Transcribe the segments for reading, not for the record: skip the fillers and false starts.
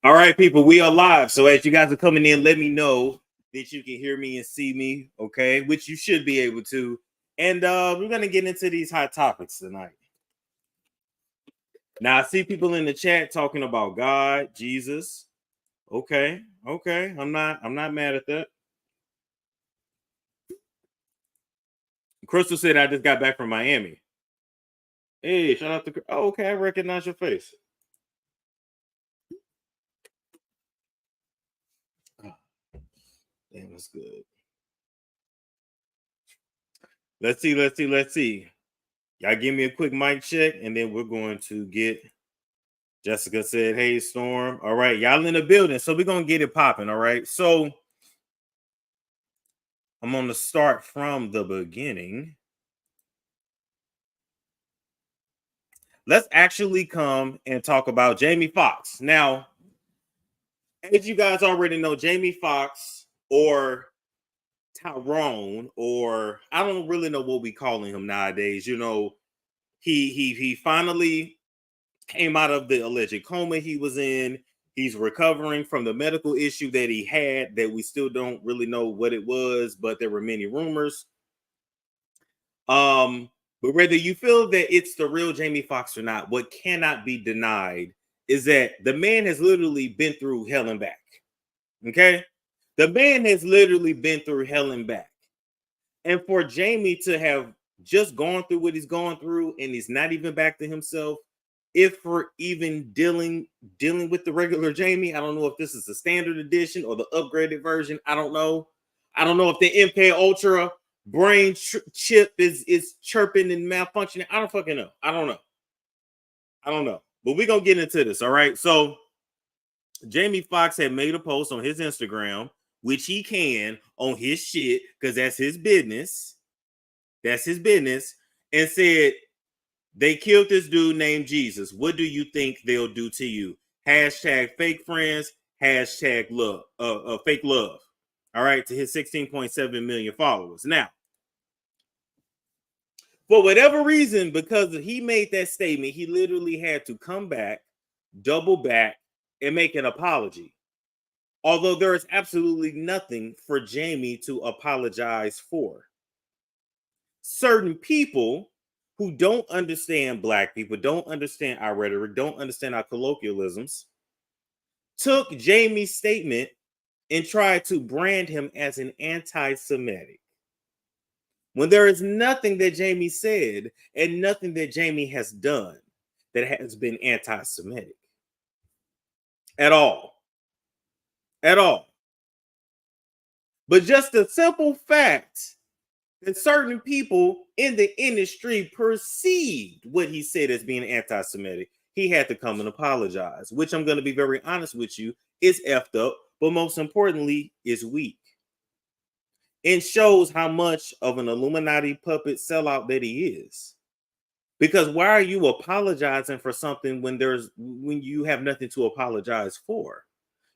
All right, people, we are live. So as you guys are coming in, let me know that you can hear me and see me, okay? Which you should be able to. And we're gonna get into these hot topics tonight. Now I see people in the chat talking about God, Jesus. Okay, I'm not mad at that. Crystal said I just got back from Miami. Hey, shout out to okay, I recognize your face. Damn, that's good. Let's see. Y'all give me a quick mic check, and then we're going to get. Jessica said, "Hey, Storm. All right, y'all in the building, so we're gonna get it popping. All right, so I'm gonna start from the beginning. Let's actually come and talk about Jaime Foxx. Now, as you guys already know, Jaime Foxx or Tyrone, or I don't really know what we calling him nowadays. You know, he finally came out of the alleged coma he was in. He's recovering from the medical issue that he had that we still don't really know what it was, but there were many rumors. But whether you feel that it's the real Jaime Foxx or not, what cannot be denied is that the man has literally been through hell and back. Okay? The man has literally been through hell and back. And for Jaime to have just gone through what he's gone through and he's not even back to himself, if we're even dealing with the regular Jaime, I don't know if this is the standard edition or the upgraded version. I don't know. I don't know if the MK Ultra brain chip is chirping and malfunctioning. I don't fucking know. I don't know. But we're gonna get into this. All right. So Jaime Foxx had made a post on his Instagram, which he can on his shit, because that's his business. That's his business, and said, they killed this dude named Jesus. What do you think they'll do to you? Hashtag fake friends. Hashtag love. Fake love. All right, to his 16.7 million followers. Now, for whatever reason, because he made that statement, he literally had to come back, double back, and make an apology. Although there is absolutely nothing for Jaime to apologize for. Certain people who don't understand Black people, don't understand our rhetoric, don't understand our colloquialisms, took Jaime's statement and tried to brand him as an anti-Semitic. When there is nothing that Jaime said and nothing that Jaime has done that has been anti-Semitic. At all. At all. But just the simple fact that certain people in the industry perceived what he said as being anti-Semitic, he had to come and apologize, which I'm going to be very honest with you, is effed up, but most importantly, is weak. And shows how much of an Illuminati puppet sellout that he is. Because why are you apologizing for something when you have nothing to apologize for?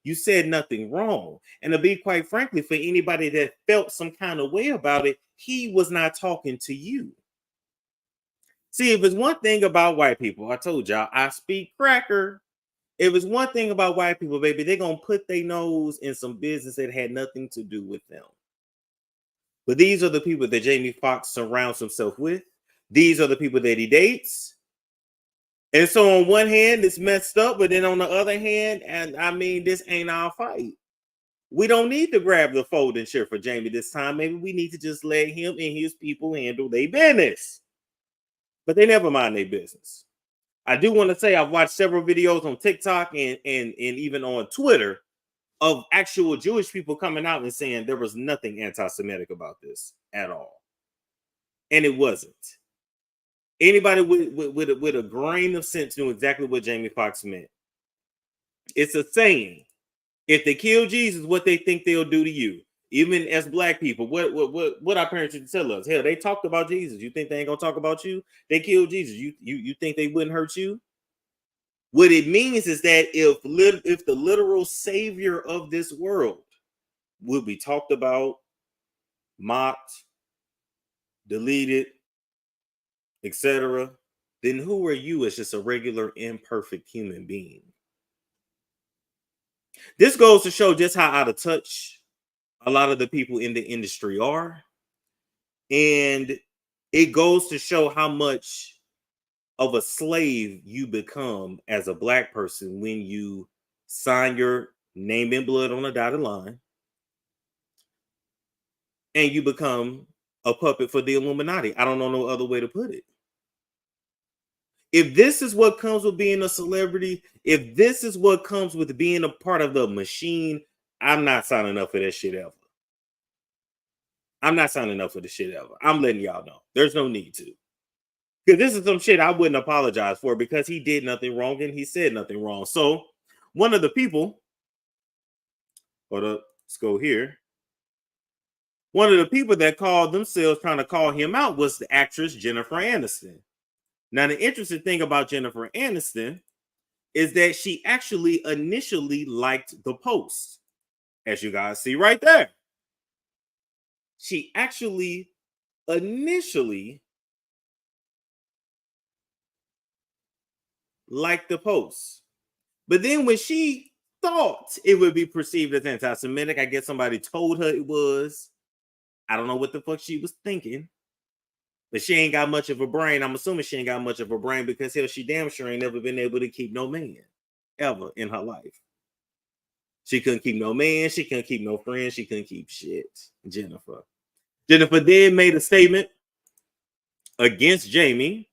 You said nothing wrong. And to be quite frankly, for anybody that felt some kind of way about it, he was not talking to you. See, if it's one thing about white people, I told y'all, I speak cracker. If it's one thing about white people, baby, they're going to put their nose in some business that had nothing to do with them. But these are the people that Jaime Foxx surrounds himself with. These are the people that he dates. And so on one hand, it's messed up, but then on the other hand, and I mean, this ain't our fight. We don't need to grab the folding chair for Jaime this time. Maybe we need to just let him and his people handle their business. But they never mind their business. I do want to say I've watched several videos on TikTok and even on Twitter of actual Jewish people coming out and saying there was nothing anti-Semitic about this at all. And it wasn't. Anybody with a grain of sense knew exactly what Jaime Foxx meant. It's a saying. If they kill Jesus, what they think they'll do to you. Even as Black people, what our parents used to tell us. Hell, they talked about Jesus. You think they ain't gonna talk about you? They killed Jesus. You think they wouldn't hurt you? What it means is that if the literal savior of this world will be talked about, mocked, deleted, etc., then who are you as just a regular imperfect human being? This goes to show just how out of touch a lot of the people in the industry are. And it goes to show how much of a slave you become as a black person when you sign your name in blood on a dotted line and you become a puppet for the Illuminati. I don't know no other way to put it. If this is what comes with being a celebrity, if this is what comes with being a part of the machine, I'm not signing up for that shit ever. I'm not signing up for the shit ever. I'm letting y'all know. There's no need to. Because this is some shit I wouldn't apologize for because he did nothing wrong and he said nothing wrong. So one of the people, hold up, let's go here. One of the people that called themselves trying to call him out was the actress Jennifer Aniston. Now, the interesting thing about Jennifer Aniston is that she actually initially liked the post, as you guys see right there. She actually initially liked the post. But then when she thought it would be perceived as anti-Semitic, I guess somebody told her it was. I don't know what the fuck she was thinking. But she ain't got much of a brain. I'm assuming she ain't got much of a brain because hell, she damn sure ain't never been able to keep no man ever in her life. She couldn't keep no man. She couldn't keep no friends. She couldn't keep shit. Jennifer then made a statement against Jamie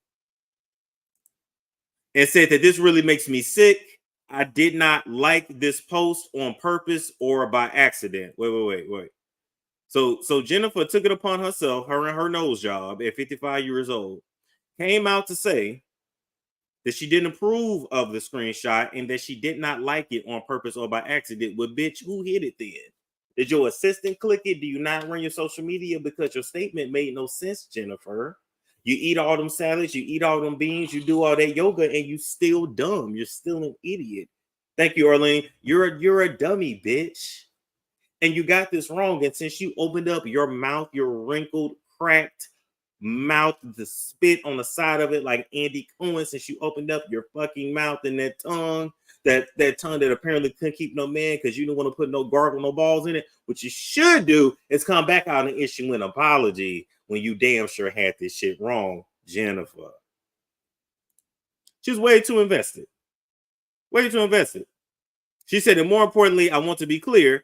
and said that this really makes me sick. I did not like this post on purpose or by accident. Wait. So Jennifer took it upon herself, her and her nose job at 55 years old, came out to say that she didn't approve of the screenshot and that she did not like it on purpose or by accident. Well, bitch, who hit it then? Did your assistant click it? Do you not run your social media? Because your statement made no sense, Jennifer. You eat all them salads, you eat all them beans, you do all that yoga, and you still dumb. You're still an idiot. Thank you, Arlene. You're a dummy, bitch. And you got this wrong. And since you opened up your mouth, your wrinkled, cracked mouth, the spit on the side of it like Andy Cohen, since you opened up your fucking mouth and that tongue, that tongue that apparently couldn't keep no man because you didn't want to put no gargle, no balls in it. What you should do is come back out and issue an apology when you damn sure had this shit wrong, Jennifer. She's way too invested. Way too invested. She said, and more importantly, I want to be clear,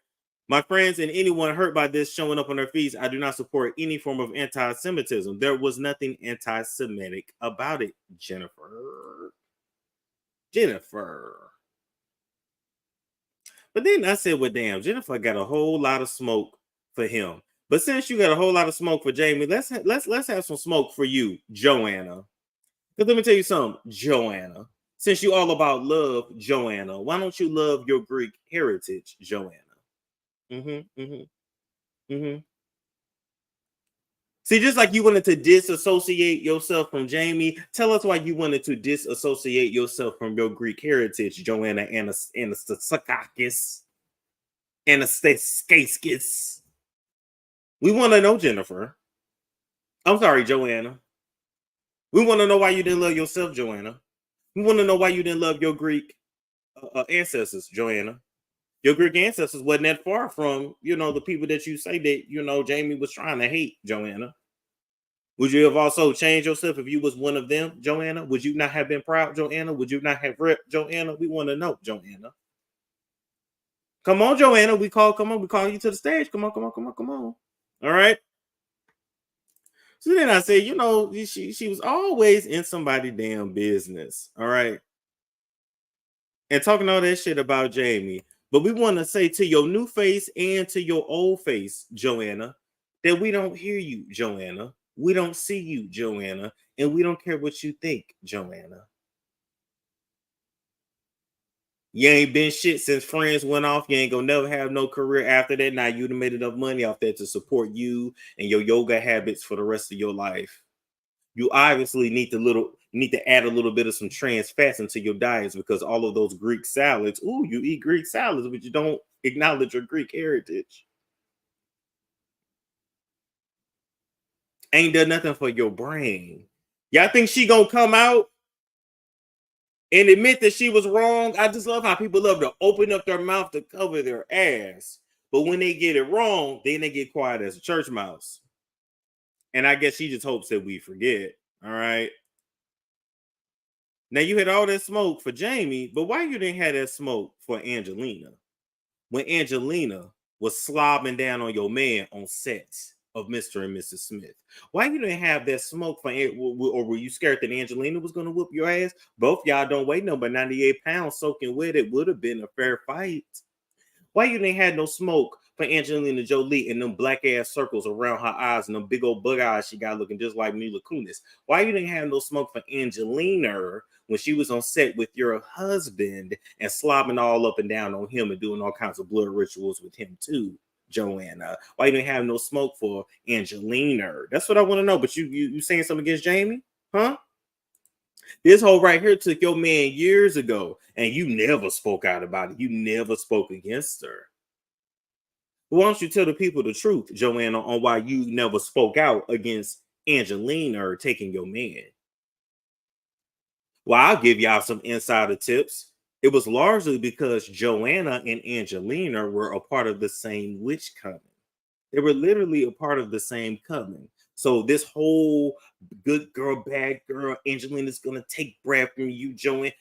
my friends and anyone hurt by this showing up on their feeds, I do not support any form of anti-Semitism. There was nothing anti-Semitic about it, Jennifer. But then I said, well, damn, Jennifer got a whole lot of smoke for him. But since you got a whole lot of smoke for Jamie, let's have some smoke for you, Joanna. Because let me tell you something, Joanna. Since you all about love, Joanna, why don't you love your Greek heritage, Joanna? See, just like you wanted to disassociate yourself from Jamie, tell us why you wanted to disassociate yourself from your Greek heritage, Joanna Anastaskakis. Anastaskakis. We want to know, Jennifer. I'm sorry, Joanna. We want to know why you didn't love yourself, Joanna. We want to know why you didn't love your Greek ancestors, Joanna. Your Greek ancestors wasn't that far from, the people that you say that, Jamie was trying to hate, Joanna. Would you have also changed yourself if you was one of them, Joanna? Would you not have been proud, Joanna? Would you not have ripped, Joanna? We want to know, Joanna. Come on, Joanna. We call you to the stage. Come on. All right. So then I said, she was always in somebody's damn business. All right. And talking all that shit about Jamie. But we want to say to your new face and to your old face, Joanna, that we don't hear you, Joanna. We don't see you, Joanna. And we don't care what you think, Joanna. You ain't been shit since Friends went off. You ain't gonna never have no career after that. Now you done made enough money off that to support you and your yoga habits for the rest of your life. You obviously need to add a little bit of some trans fats into your diets because all of those Greek salads, you eat Greek salads, but you don't acknowledge your Greek heritage. Ain't done nothing for your brain. Y'all think she gonna come out and admit that she was wrong. I just love how people love to open up their mouth to cover their ass. But when they get it wrong, then they get quiet as a church mouse. And I guess she just hopes that we forget. All right. Now you had all that smoke for Jamie, but why you didn't have that smoke for Angelina? When Angelina was slobbing down on your man on sets of Mr. and Mrs. Smith. Why you didn't have that smoke for, or were you scared that Angelina was going to whoop your ass? Both y'all don't weigh no but 98 pounds soaking wet. It would have been a fair fight. Why you didn't have no smoke for Angelina Jolie and them black ass circles around her eyes and them big old bug eyes she got looking just like Mila Kunis? Why you didn't have no smoke for Angelina when she was on set with your husband and slobbing all up and down on him and doing all kinds of blood rituals with him too, Joanna? Why you didn't have no smoke for Angelina? That's what I want to know. But you saying something against Jamie? Huh? This whole right here took your man years ago, and you never spoke out about it. You never spoke against her. Why don't you tell the people the truth, Joanna, on why you never spoke out against Angelina or taking your man? Well, I'll give y'all some insider tips. It was largely because Joanna and Angelina were a part of the same witch coven. They were literally a part of the same coven. So this whole good girl, bad girl, Angelina's gonna take breath from you, Joanna.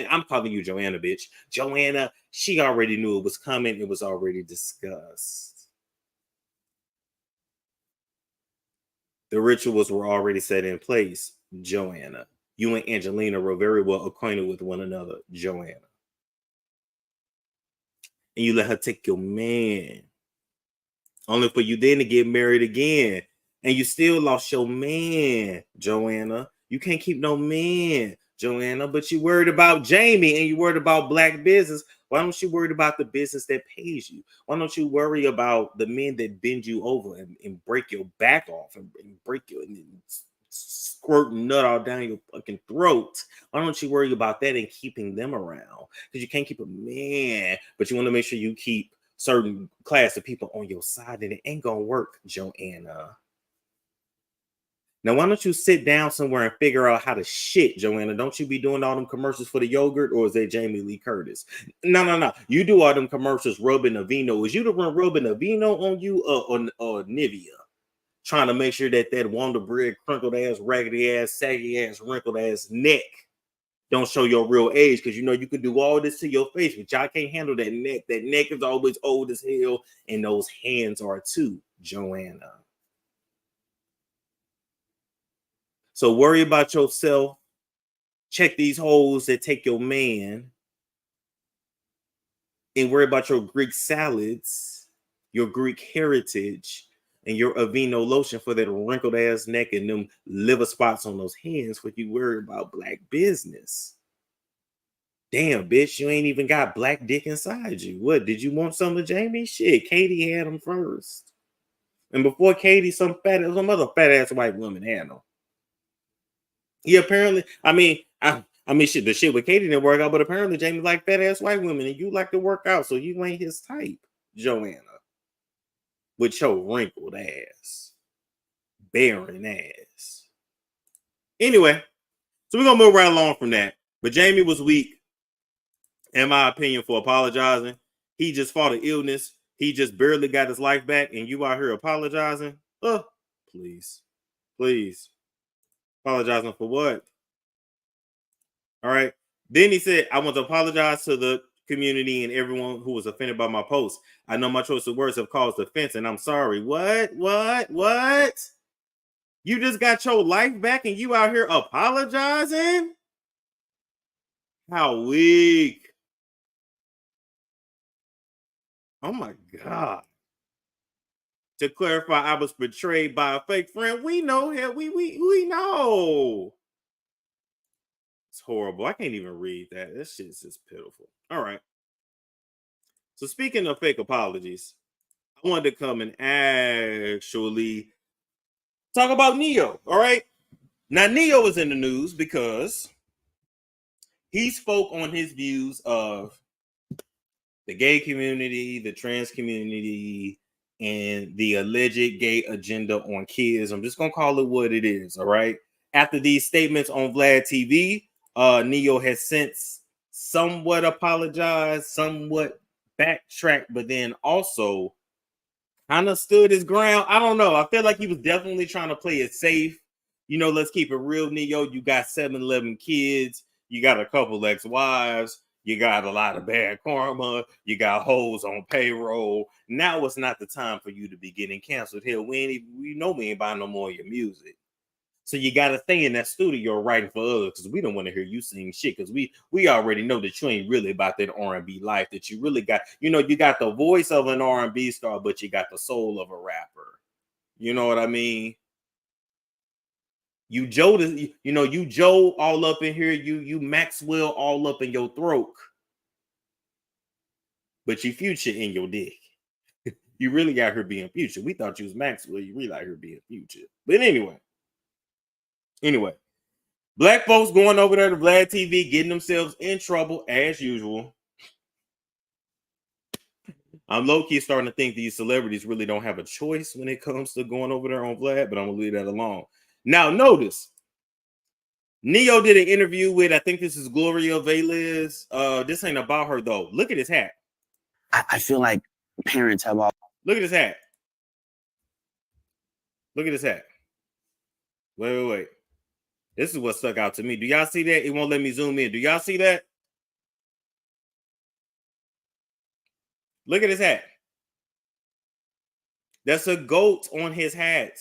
I'm calling you Joanna, bitch. Joanna, she already knew it was coming. It was already discussed. The rituals were already set in place, Joanna. You and Angelina were very well acquainted with one another, Joanna. And you let her take your man. Only for you then to get married again. And you still lost your man, Joanna. You can't keep no man, Joanna, but you worried about Jamie and you worried about black business. Why don't you worry about the business that pays you? Why don't you worry about the men that bend you over and break your back off and break your and squirt nut all down your fucking throat? Why don't you worry about that and keeping them around? Because you can't keep a man, but you want to make sure you keep certain class of people on your side, and it ain't gonna work, Joanna. Now, why don't you sit down somewhere and figure out how to shit, Joanna? Don't you be doing all them commercials for the yogurt, or is that Jamie Lee Curtis? No. You do all them commercials rubbing Aveeno. Is you the one rubbing Aveeno on you or Nivea? Trying to make sure that Wonder Bread, crinkled ass, raggedy ass, saggy ass, wrinkled ass neck don't show your real age, because you know you can do all this to your face, but y'all can't handle that neck. That neck is always old as hell, and those hands are too, Joanna. So worry about yourself. Check these holes that take your man, and worry about your Greek salads, your Greek heritage, and your Aveeno lotion for that wrinkled ass neck and them liver spots on those hands. What you worry about black business? Damn, bitch, you ain't even got black dick inside you. What, did you want some of Jamie? Shit, Katie had them first. And before Katie, some other fat ass white woman had them. He apparently, I mean, shit, the shit with Katie didn't work out, but apparently Jamie like fat ass white women, and you like to work out, so you ain't his type, Joanna. With your wrinkled ass, barren ass. Anyway, so we're gonna move right along from that. But Jamie was weak, in my opinion, for apologizing. He just fought an illness. He just barely got his life back, and you out here apologizing? Please. Apologizing for what? All right. Then he said, I want to apologize to the community and everyone who was offended by my post. I know my choice of words have caused offense, and I'm sorry. What? You just got your life back and you out here apologizing? How weak. Oh my God. To clarify, I was betrayed by a fake friend. We know him. We know. It's horrible. I can't even read that. This shit is just pitiful. All right. So speaking of fake apologies, I wanted to come and actually talk about Neo. All right. Now, Neo is in the news because he spoke on his views of the gay community, the trans community, and the alleged gay agenda on kids. I'm just going to call it what it is. All right. After these statements on Vlad TV, Neo has since somewhat apologized, somewhat backtracked, but then also kind of stood his ground. I don't know. I feel like he was definitely trying to play it safe. You know, let's keep it real, Neo. You got 7-11 kids. You got a couple ex-wives. You got a lot of bad karma. You got hoes on payroll. Now it's not the time for you to be getting canceled. Hell, we ain't buying no more of your music. So you got to stay in that studio writing for others because we don't want to hear you sing shit because we already know that you ain't really about that R&B life, that you really got, you know, you got the voice of an R&B star, but you got the soul of a rapper. You know what I mean? You Joe all up in here, you Maxwell all up in your throat, but you Future in your dick. You really got her being Future. We thought you was Maxwell, you really like her being Future. But anyway. Black folks going over there to Vlad TV, getting themselves in trouble as usual. I'm low-key starting to think these celebrities really don't have a choice when it comes to going over there on Vlad, but I'm going to leave that alone. Now, notice, Neo did an interview with, I think this is Gloria Velez. This ain't about her, though. Look at his hat. I feel like parents have all... Look at his hat. Look at his hat. Wait. This is what stuck out to me. Do y'all see that? It won't let me zoom in. Do y'all see that? Look at his hat. That's a goat on his hat.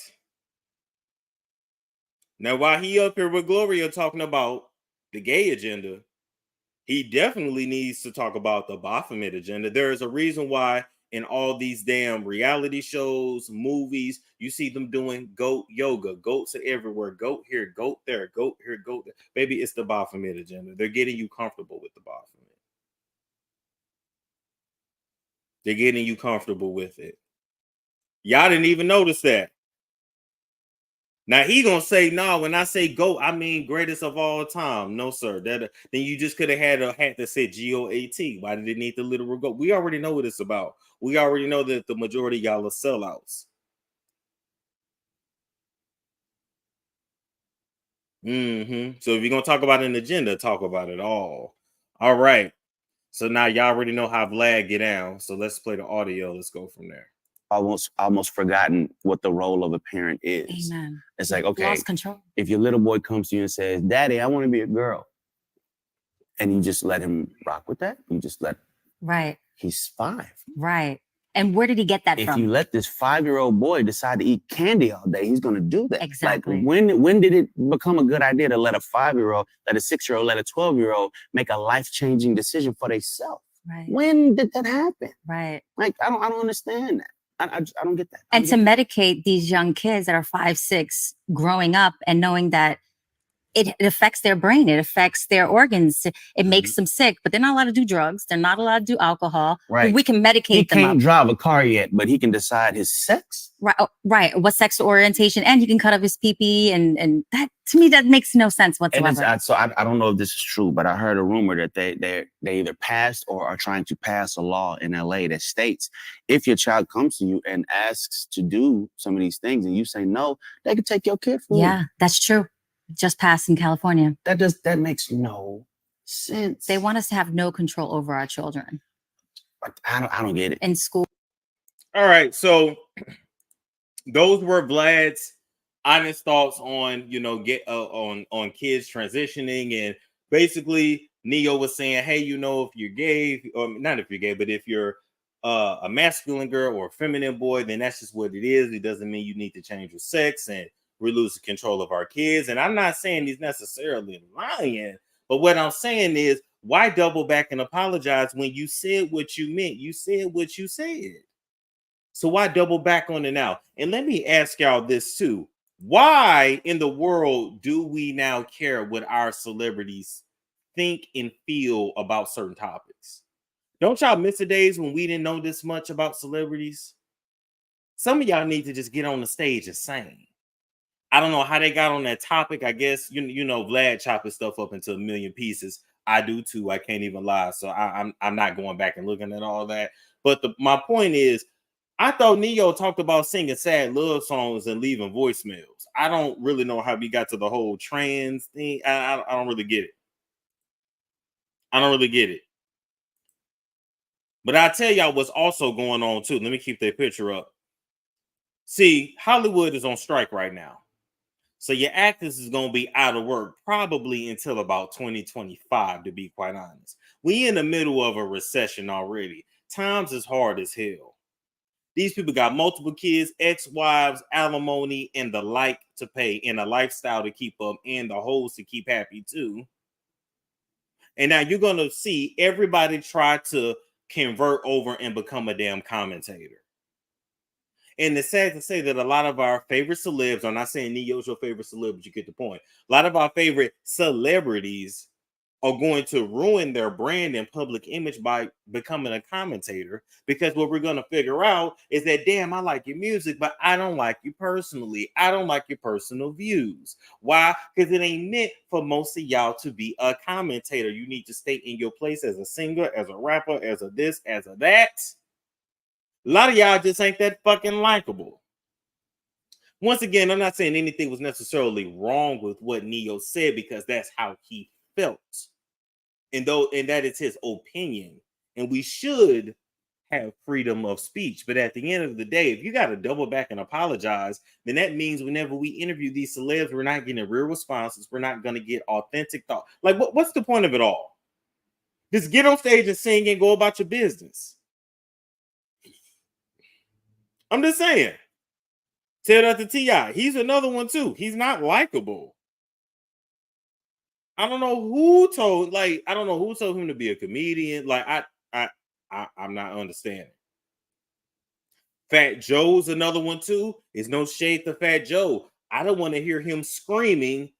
Now, while he up here with Gloria talking about the gay agenda, he definitely needs to talk about the Baphomet agenda. There is a reason why in all these damn reality shows, movies, you see them doing goat yoga. Goats are everywhere. Goat here, goat there, goat here, goat there. Baby, it's the Baphomet agenda. They're getting you comfortable with the Baphomet. They're getting you comfortable with it. Y'all didn't even notice that. Now he gonna say, no, when I say GOAT, I mean greatest of all time. No, sir. Then you just could have had a hat that said GOAT. Why did it need the literal GOAT? We already know what it's about. We already know that the majority of y'all are sellouts. So if you're gonna talk about an agenda, talk about it all. All right. So now y'all already know how Vlad get down. So let's play the audio. Let's go from there. Almost forgotten what the role of a parent is. Amen. It's like, okay, Lost control. If your little boy comes to you and says, Daddy, I want to be a girl, and you just let him rock with that, you just let... Right. He's 5. Right. And where did he get that from? If you let this 5-year-old boy decide to eat candy all day, he's going to do that. Exactly. Like, when did it become a good idea to let a 5-year-old, let a 6-year-old, let a 12-year-old make a life-changing decision for themselves? Right. When did that happen? Right. Like, I don't understand that. I don't get that. And to medicate these young kids that are 5, 6 growing up and knowing that it affects their brain, it affects their organs, it makes them sick, but they're not allowed to do drugs, they're not allowed to do alcohol. Right. We can medicate them. He can't drive a car yet, but he can decide his sex. Right. Right. What sexual orientation, and he can cut off his pee-pee, and that, to me, that makes no sense whatsoever. So I don't know if this is true, but I heard a rumor that they either passed or are trying to pass a law in LA that states if your child comes to you and asks to do some of these things and you say no, they can take your kid from you. Yeah, that's true. Just passed in California. That makes no sense. They want us to have no control over our children. I don't get it. In school. All right, so those were Vlad's honest thoughts on, on kids transitioning, and basically Neo was saying, hey, if you're gay, or not if you're gay, but if you're a masculine girl or a feminine boy, then that's just what it is. It doesn't mean you need to change your sex, and we're losing control of our kids. And I'm not saying he's necessarily lying, but what I'm saying is, why double back and apologize when you said what you meant? You said what you said. So why double back on it now? And let me ask y'all this too. Why in the world do we now care what our celebrities think and feel about certain topics? Don't y'all miss the days when we didn't know this much about celebrities? Some of y'all need to just get on the stage and sing. I don't know how they got on that topic. I guess, Vlad chopping stuff up into a million pieces. I do too. I can't even lie. So I'm not going back and looking at all that. But my point is, I thought Neo talked about singing sad love songs and leaving voicemails. I don't really know how we got to the whole trans thing. I don't really get it. I don't really get it. But I'll tell y'all what's also going on too. Let me keep that picture up. See, Hollywood is on strike right now. So your actors is going to be out of work probably until about 2025, to be quite honest. We in the middle of a recession already. Times is hard as hell. These people got multiple kids, ex-wives, alimony, and the like to pay, and a lifestyle to keep up, and the hoes to keep happy too. And now you're going to see everybody try to convert over and become a damn commentator. And it's sad to say that a lot of our favorite celebs, I'm not saying Neo's your favorite celeb, but you get the point. A lot of our favorite celebrities are going to ruin their brand and public image by becoming a commentator, because what we're going to figure out is that, damn, I like your music, but I don't like you personally. I don't like your personal views. Why? Because it ain't meant for most of y'all to be a commentator. You need to stay in your place as a singer, as a rapper, as a this, as a that. A lot of y'all just ain't that fucking likable. Once again, I'm not saying anything was necessarily wrong with what Neo said, because that's how he felt. And that is his opinion. And we should have freedom of speech. But at the end of the day, if you got to double back and apologize, then that means whenever we interview these celebs, we're not getting real responses. We're not going to get authentic thought. Like, what's the point of it all? Just get on stage and sing and go about your business. I'm just saying. Tell that to T.I. He's another one too. He's not likable. I don't know who told him to be a comedian. Like, I'm not understanding. Fat Joe's another one too. It's no shade to Fat Joe. I don't want to hear him screaming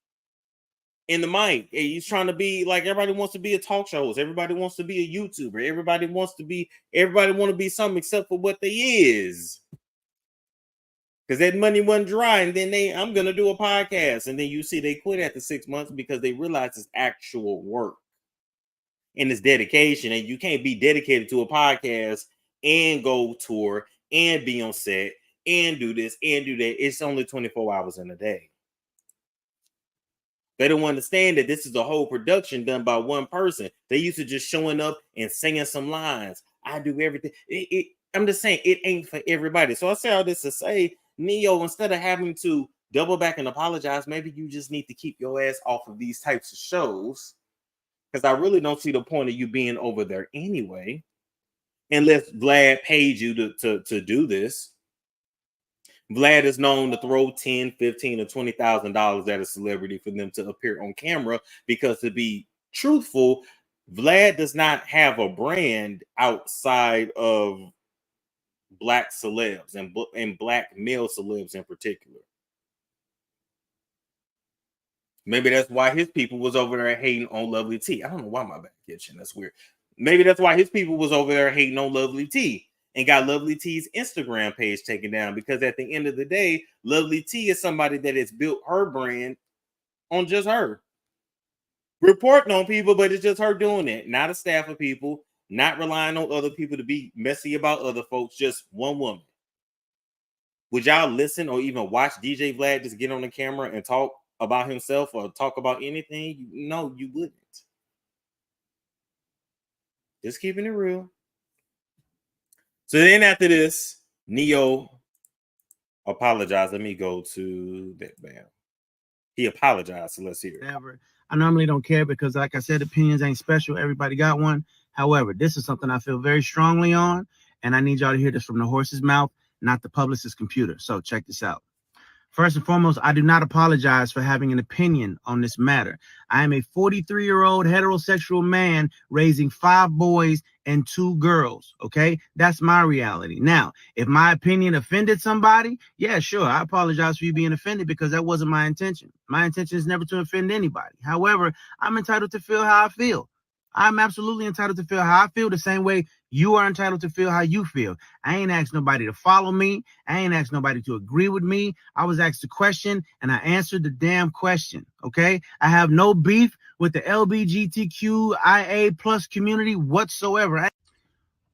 in the mic. He's trying to be like, everybody wants to be a talk shows. Everybody wants to be a YouTuber. Everybody want to be something except for what they is. Because that money wasn't dry, and then I'm gonna do a podcast, and then you see they quit after 6 months because they realize it's actual work and it's dedication, and you can't be dedicated to a podcast and go tour and be on set and do this and do that. It's only 24 hours in a day. They don't understand that this is a whole production done by one person. They used to just showing up and singing some lines. I do everything. I'm just saying it ain't for everybody. So I say all this to say, Neo, instead of having to double back and apologize, maybe you just need to keep your ass off of these types of shows, because I really don't see the point of you being over there anyway, unless Vlad paid you to do this. Vlad is known to throw $10, $15, or $20,000 at a celebrity for them to appear on camera, because, to be truthful, Vlad does not have a brand outside of Black celebs and Black male celebs in particular. Maybe that's why his people was over there hating on Lovely T. I don't know why my back itching. That's weird. Maybe that's why his people was over there hating on Lovely T and got Lovely T's Instagram page taken down, because at the end of the day, Lovely T is somebody that has built her brand on just her reporting on people, but it's just her doing it, not a staff of people, not relying on other people to be messy about other folks, just one woman. Would y'all listen or even watch DJ Vlad just get on the camera and talk about himself or talk about anything? No, you wouldn't. Just keeping it real. So then after this, Neo apologized. Let me go to that. Bam. He apologized. So let's hear it. I normally don't care because, like I said, opinions ain't special. Everybody got one. However, this is something I feel very strongly on, and I need y'all to hear this from the horse's mouth, not the publicist's computer. So check this out. First and foremost, I do not apologize for having an opinion on this matter. I am a 43-year-old heterosexual man raising 5 boys and 2 girls, okay? That's my reality. Now, if my opinion offended somebody, yeah, sure, I apologize for you being offended, because that wasn't my intention. My intention is never to offend anybody. However, I'm entitled to feel how I feel. I'm absolutely entitled to feel how I feel, the same way you are entitled to feel how you feel. I ain't asked nobody to follow me. I ain't asked nobody to agree with me. I was asked a question, and I answered the damn question, okay? I have no beef with the LGBTQIA plus community whatsoever.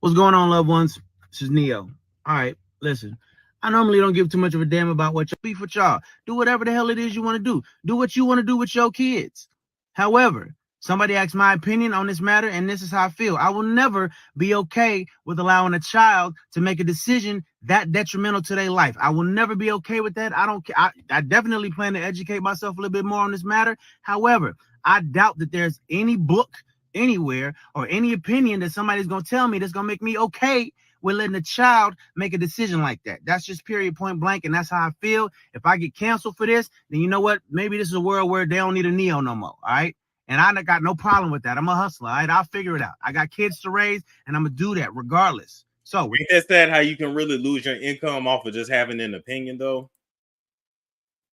What's going on, loved ones? This is Neo. All right, listen. I normally don't give too much of a damn about what y'all beef with y'all. Do whatever the hell it is you want to do. Do what you want to do with your kids. However, Somebody asked my opinion on this matter, and this is how I feel. I will never be okay with allowing a child to make a decision that detrimental to their life. I will never be okay with that. I don't care. I definitely plan to educate myself a little bit more on this matter. However, I doubt that there's any book anywhere or any opinion that somebody's going to tell me that's going to make me okay with letting a child make a decision like that. That's just period, point blank, and that's how I feel. If I get canceled for this, then you know what? Maybe this is a world where they don't need a Neo no more, all right? And I got no problem with that. I'm a hustler, all right? I'll figure it out. I got kids to raise, and I'm going to do that regardless. So ain't that sad how you can really lose your income off of just having an opinion, though?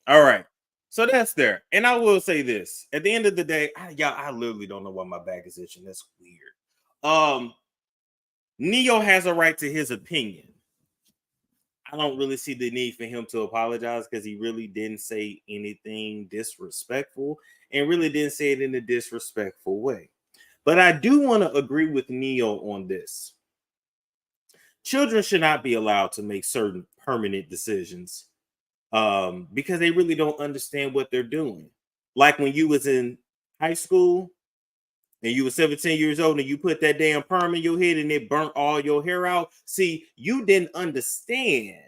All right. So that's there. And I will say this. At the end of the day, I literally don't know why my back is itching. That's weird. Neo has a right to his opinion. I don't really see the need for him to apologize because he really didn't say anything disrespectful and really didn't say it in a disrespectful way. But I do want to agree with Neo on this. Children should not be allowed to make certain permanent decisions because they really don't understand what they're doing. Like when you was in high school and you were 17 years old and you put that damn perm in your head and it burnt all your hair out. See, you didn't understand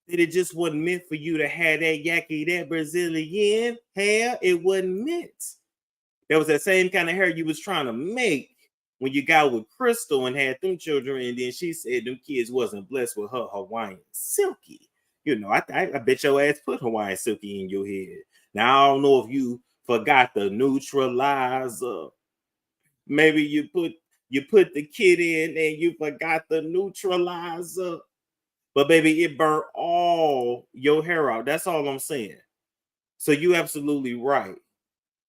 that it just wasn't meant for you to have that Brazilian hair. It wasn't meant. There was that same kind of hair you was trying to make when you got with Crystal and had them children, and then she said them kids wasn't blessed with her Hawaiian silky. You know, I bet your ass put Hawaiian silky in your head. Now, I don't know if you forgot the neutralizer. Maybe you put the kid in and you forgot the neutralizer. But baby, it burnt all your hair out. That's all I'm saying. So you absolutely right.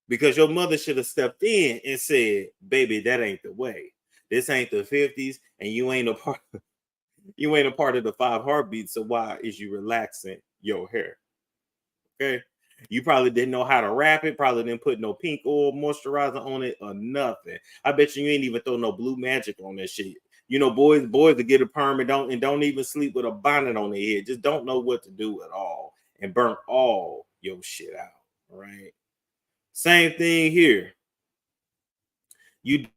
Because your mother should have stepped in and said, baby, that ain't the way. This ain't the 50s, and you ain't a part of the 5 heartbeats. So why is you relaxing your hair? Okay. You probably didn't know how to wrap it, probably didn't put no pink oil moisturizer on it or nothing. I bet you ain't even throw no blue magic on that shit. You know, boys to get a perm and don't even sleep with a bonnet on their head. Just don't know what to do at all and burn all your shit out. All right. Same thing here. You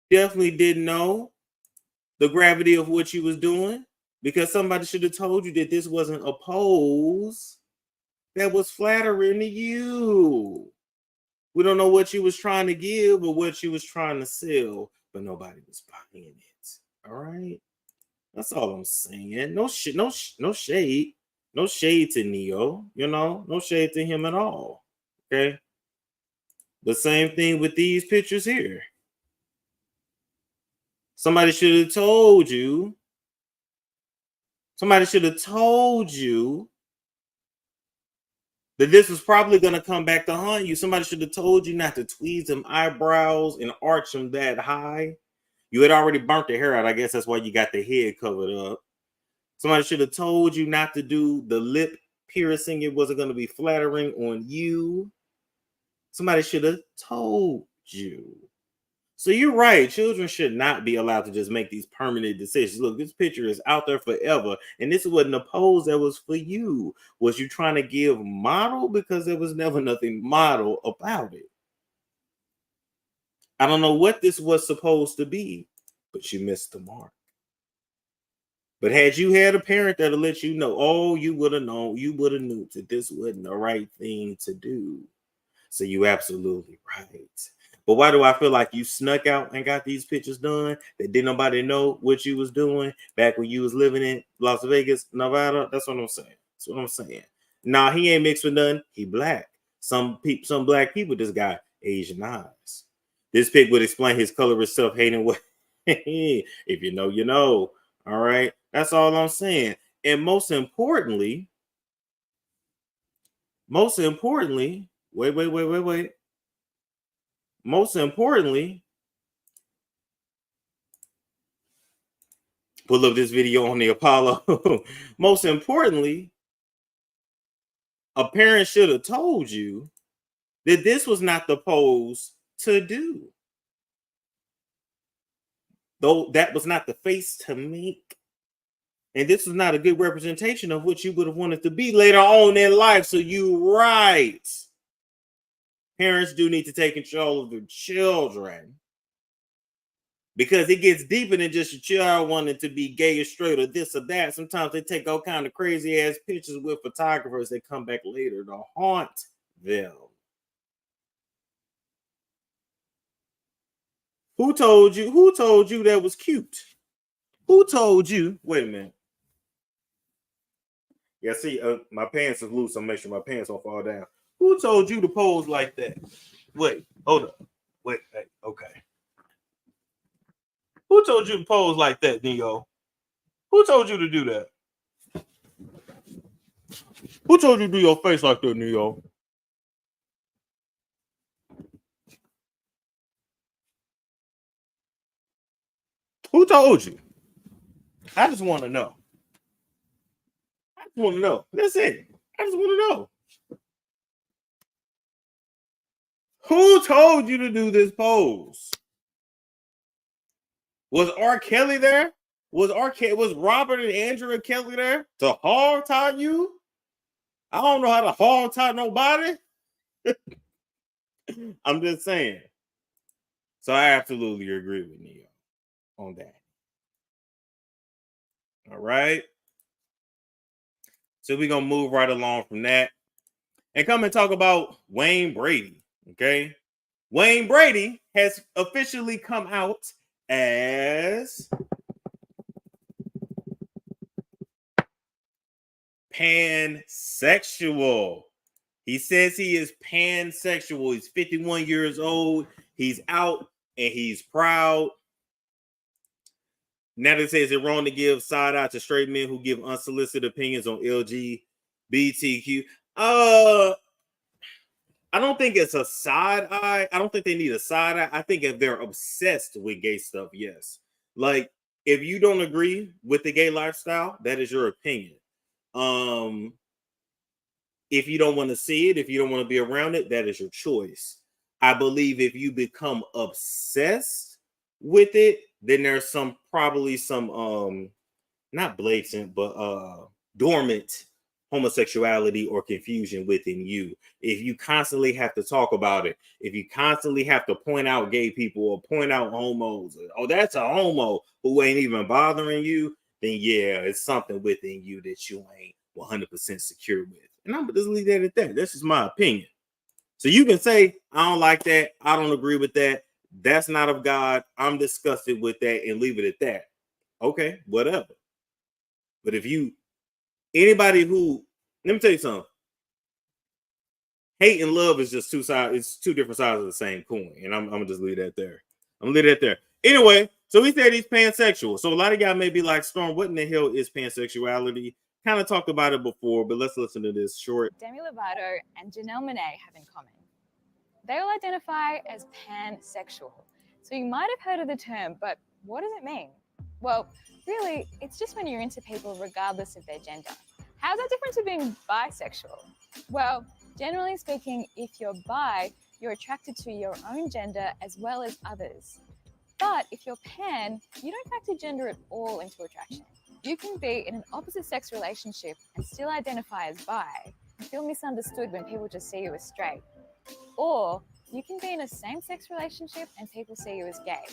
definitely didn't know the gravity of what you was doing because somebody should have told you that this wasn't a pose that was flattering to you. We don't know what you was trying to give or what you was trying to sell, but nobody was buying it. All right. That's all I'm saying. No shit, no shade. No shade to Neo, you know, no shade to him at all. Okay. The same thing with these pictures here. Somebody should have told you. Somebody should have told you that this was probably going to come back to haunt you. Somebody should have told you not to tweeze them eyebrows and arch them that high. You had already burnt the hair out. I guess that's why you got the head covered up. Somebody should have told you not to do the lip piercing. It wasn't going to be flattering on you. Somebody should have told you. So you're right. Children should not be allowed to just make these permanent decisions. Look, this picture is out there forever. And this wasn't a pose that was for you. Was you trying to give model? Because there was never nothing model about it. I don't know what this was supposed to be, but you missed the mark. But had you had a parent that'll let you know, oh, you would have known, you would have knew that this wasn't the right thing to do. So you absolutely right. But why do I feel like you snuck out and got these pictures done that didn't nobody know what you was doing back when you was living in Las Vegas, Nevada? That's what I'm saying. That's what I'm saying. Nah, he ain't mixed with none. He black. Some black people, this guy, Asian eyes. This pic would explain his colorist self-hating way. If you know, you know. All right. That's all I'm saying. And most importantly, wait. Most importantly, pull up this video on the Apollo. Most importantly, a parent should have told you that this was not the pose to do. Though that was not the face to make. And this was not a good representation of what you would have wanted to be later on in life. So you right. parents do need to take control of their children, because it gets deeper than just your child wanting to be gay or straight or this or that. Sometimes they take all kind of crazy ass pictures with photographers that come back later to haunt them. Who told you? Who told you that was cute? Who told you? Wait a minute. Yeah, see, my pants is loose. I'm make sure my pants don't fall down. Who told you to pose like that? Wait, hold up. Wait, hey, okay. Who told you to pose like that, Neo? Who told you to do that? Who told you to do your face like that, Neo? Who told you? I just want to know. I just want to know. That's it. I just want to know. Who told you to do this pose? Was R. Kelly there? Was Robert and Andrew Kelly there to hog tie you? I don't know how to hog tie nobody. I'm just saying. So I absolutely agree with Neo on that. All right. So we're gonna move right along from that and come and talk about Wayne Brady. Okay. Wayne Brady has officially come out as pansexual. He says he is pansexual. He's 51 years old. He's out and he's proud. Now they say, is it wrong to give side eye to straight men who give unsolicited opinions on LGBTQ? I don't think it's a side eye. I don't think they need a side eye. I think if they're obsessed with gay stuff, yes. Like, if you don't agree with the gay lifestyle, that is your opinion. If you don't want to see it, if you don't want to be around it, that is your choice. I believe if you become obsessed with it, then there's probably some not blatant, but dormant homosexuality or confusion within you. If you constantly have to talk about it, if you constantly have to point out gay people or point out homos, oh, that's a homo who ain't even bothering you, then yeah, it's something within you that you ain't 100% secure with. And I'm gonna just leave that at that. That's just my opinion. So you can say, I don't like that, I don't agree with that, that's not of God, I'm disgusted with that, and leave it at that. Okay, whatever. But if anybody who, let me tell you something. Hate and love is just two sides. It's two different sides of the same coin. And I'm gonna just leave that there. I'm gonna leave that there. Anyway, so we said he's pansexual. So a lot of y'all may be like, Storm, what in the hell is pansexuality? Kind of talked about it before, but let's listen to this short. Demi Lovato and Janelle Monáe have in common. They all identify as pansexual. So you might have heard of the term, but what does it mean? Well, really, it's just when you're into people regardless of their gender. How's that different to being bisexual? Well, generally speaking, if you're bi, you're attracted to your own gender as well as others. But if you're pan, you don't factor gender at all into attraction. You can be in an opposite sex relationship and still identify as bi and feel misunderstood when people just see you as straight. Or you can be in a same-sex relationship and people see you as gay.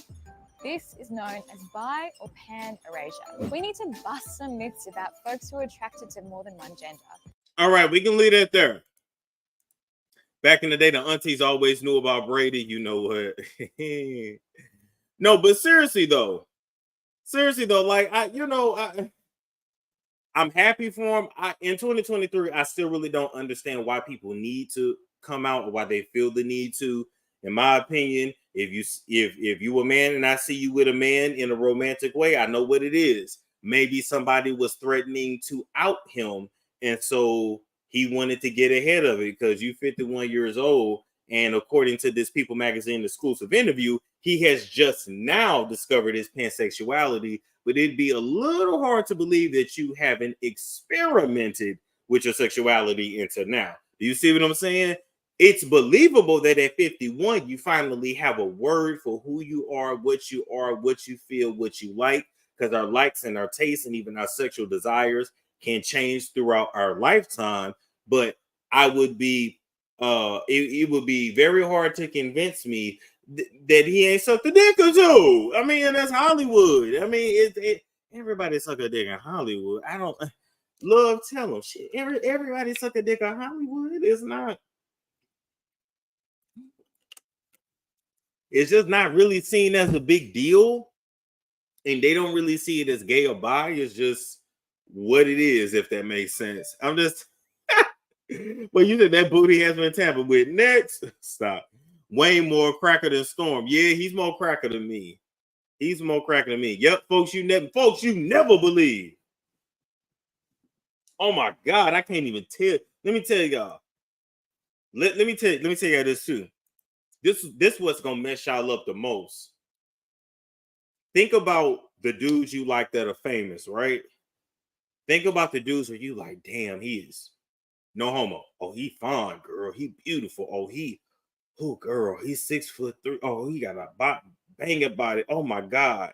This is known as bi or pan erasure. We need to bust some myths about folks who are attracted to more than one gender. All right, we can leave that there. Back in the day, the aunties always knew about Brady. You know what? No, but seriously though, like I'm happy for him. In 2023, I still really don't understand why people need to come out or why they feel the need to. In my opinion, if you a man and I see you with a man in a romantic way, I know what it is. Maybe somebody was threatening to out him, and so he wanted to get ahead of it because you 51 years old. And according to this People Magazine exclusive interview, he has just now discovered his pansexuality, but it'd be a little hard to believe that you haven't experimented with your sexuality until now. Do you see what I'm saying? It's believable that at 51, you finally have a word for who you are, what you feel, what you like, because our likes and our tastes and even our sexual desires can change throughout our lifetime. But I would be it would be very hard to convince me that he ain't sucked a dick or two. I mean, that's Hollywood. I mean, everybody suck a dick in Hollywood. I don't love tell them shit. Everybody suck a dick in Hollywood. It's not. It's just not really seen as a big deal, and they don't really see it as gay or bi. It's just what it is, if that makes sense. I'm just. Well, you said that booty has been tampered with. Next, stop. Wayne more cracker than Storm. Yeah, he's more cracker than me. He's more cracker than me. Yep, folks, you never believe. Oh my God, I can't even tell. Let me tell y'all. Let me tell y'all this too. This what's gonna mess y'all up the most. Think about the dudes you like that are famous, right? Think about the dudes where you like, damn, he is. No homo. Oh, he fine, girl. He beautiful. Oh, girl, he's 6'3". Oh, he got a banging body. Oh my God.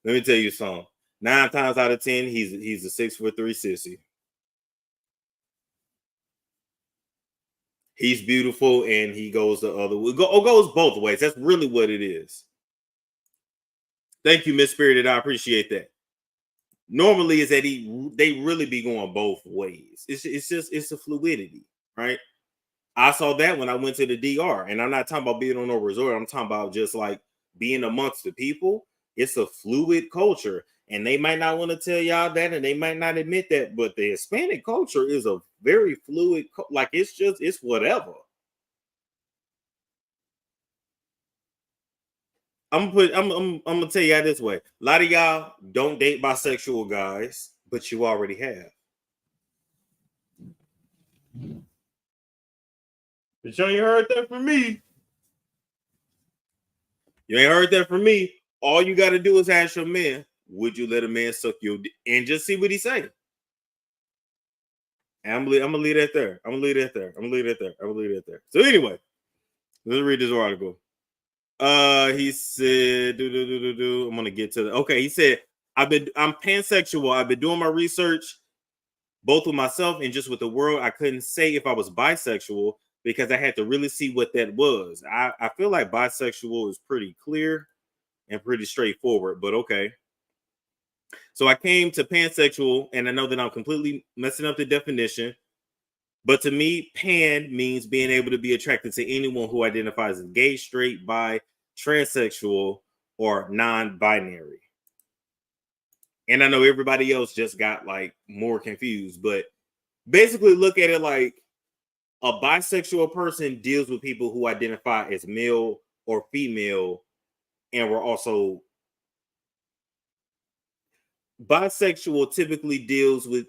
Let me tell you something. 9 times out of 10, he's a 6'3" sissy. He's beautiful and he goes the other way. Goes both ways. That's really what it is. Thank you, Miss Spirited. I appreciate that. Normally is that they really be going both ways. It's a fluidity, right? I saw that when I went to the DR, and I'm not talking about being on a resort. I'm talking about just like being amongst the people. It's a fluid culture, and they might not want to tell y'all that, and they might not admit that, but the Hispanic culture is a very fluid, like it's whatever. I'm gonna tell y'all this way. A lot of y'all don't date bisexual guys, but you already have. But you ain't heard that from me. You ain't heard that from me. All you got to do is ask your man, would you let a man suck your dick? And just see what he say. And I'm gonna leave that there. I'm gonna leave that there. So anyway, let's read this article. He said, I'm gonna get to the okay. He said, I'm pansexual. I've been doing my research both with myself and just with the world. I couldn't say if I was bisexual because I had to really see what that was. I feel like bisexual is pretty clear and pretty straightforward, but okay. So I came to pansexual, and I know that I'm completely messing up the definition, but to me, pan means being able to be attracted to anyone who identifies as gay, straight, bi, transsexual, or non-binary. And I know everybody else just got like more confused, but basically look at it like a bisexual person deals with people who identify as male or female, and we're also bisexual typically deals with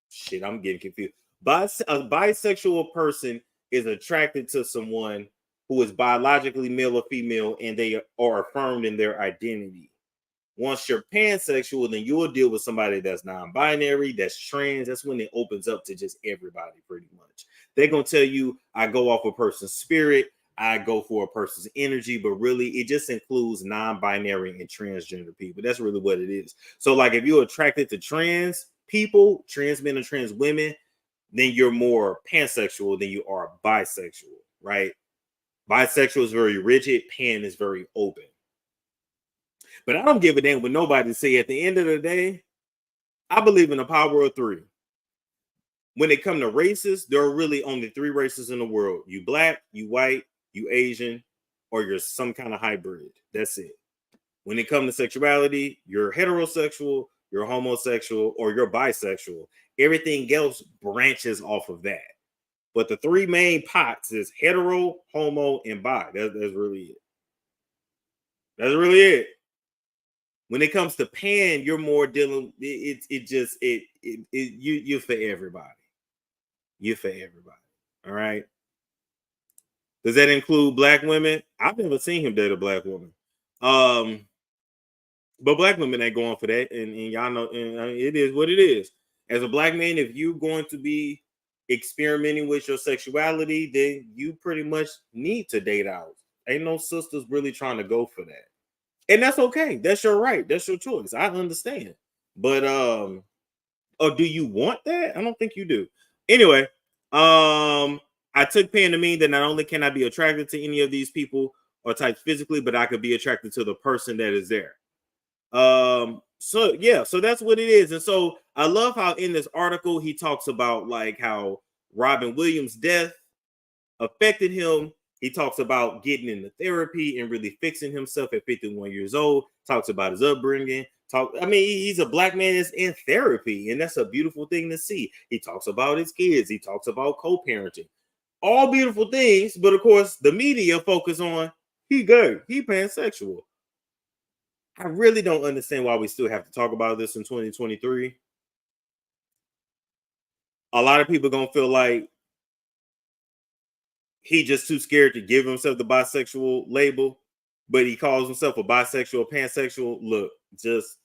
shit. I'm getting confused. A bisexual person is attracted to someone who is biologically male or female, and they are affirmed in their identity. Once you're pansexual, then you'll deal with somebody that's non-binary, that's trans. That's when it opens up to just everybody pretty much. They're going to tell you, I go off a person's spirit, I go for a person's energy, but really it just includes non-binary and transgender people. That's really what it is. So like if you're attracted to trans people, trans men and trans women, then you're more pansexual than you are bisexual, right? Bisexual is very rigid, pan is very open. But I don't give a damn what nobody say. At the end of the day, I believe in the power of 3. When it comes to races, there are really only 3 races in the world. You black, you white, you Asian, or you're some kind of hybrid. That's it. When it comes to sexuality, you're heterosexual, you're homosexual, or you're bisexual. Everything else branches off of that. But the 3 main pots is hetero, homo, and bi. That's really it. That's really it. When it comes to pan, you're more dealing. You're for everybody. You're for everybody. All right. Does that include black women? I've never seen him date a black woman. But black women ain't going for that, and y'all know, and it is what it is. As a black man, if you're going to be experimenting with your sexuality, then you pretty much need to date out. Ain't no sisters really trying to go for that. And that's okay. That's your right. That's your choice. I understand. But or do you want that? I don't think you do. Anyway, I I took pan to mean that not only can I be attracted to any of these people or types physically, but I could be attracted to the person that is there. So yeah, so that's what it is. And so I love how in this article he talks about like how Robin Williams' death affected him. He talks about getting into therapy and really fixing himself at 51 years old. Talks about his upbringing. I mean, he's a black man that's in therapy, and that's a beautiful thing to see. He talks about his kids. He talks about co-parenting. All beautiful things, but of course, the media focus on he gay, he pansexual. I really don't understand why we still have to talk about this in 2023. A lot of people gonna feel like he just too scared to give himself the bisexual label, but he calls himself a bisexual, pansexual. Look, just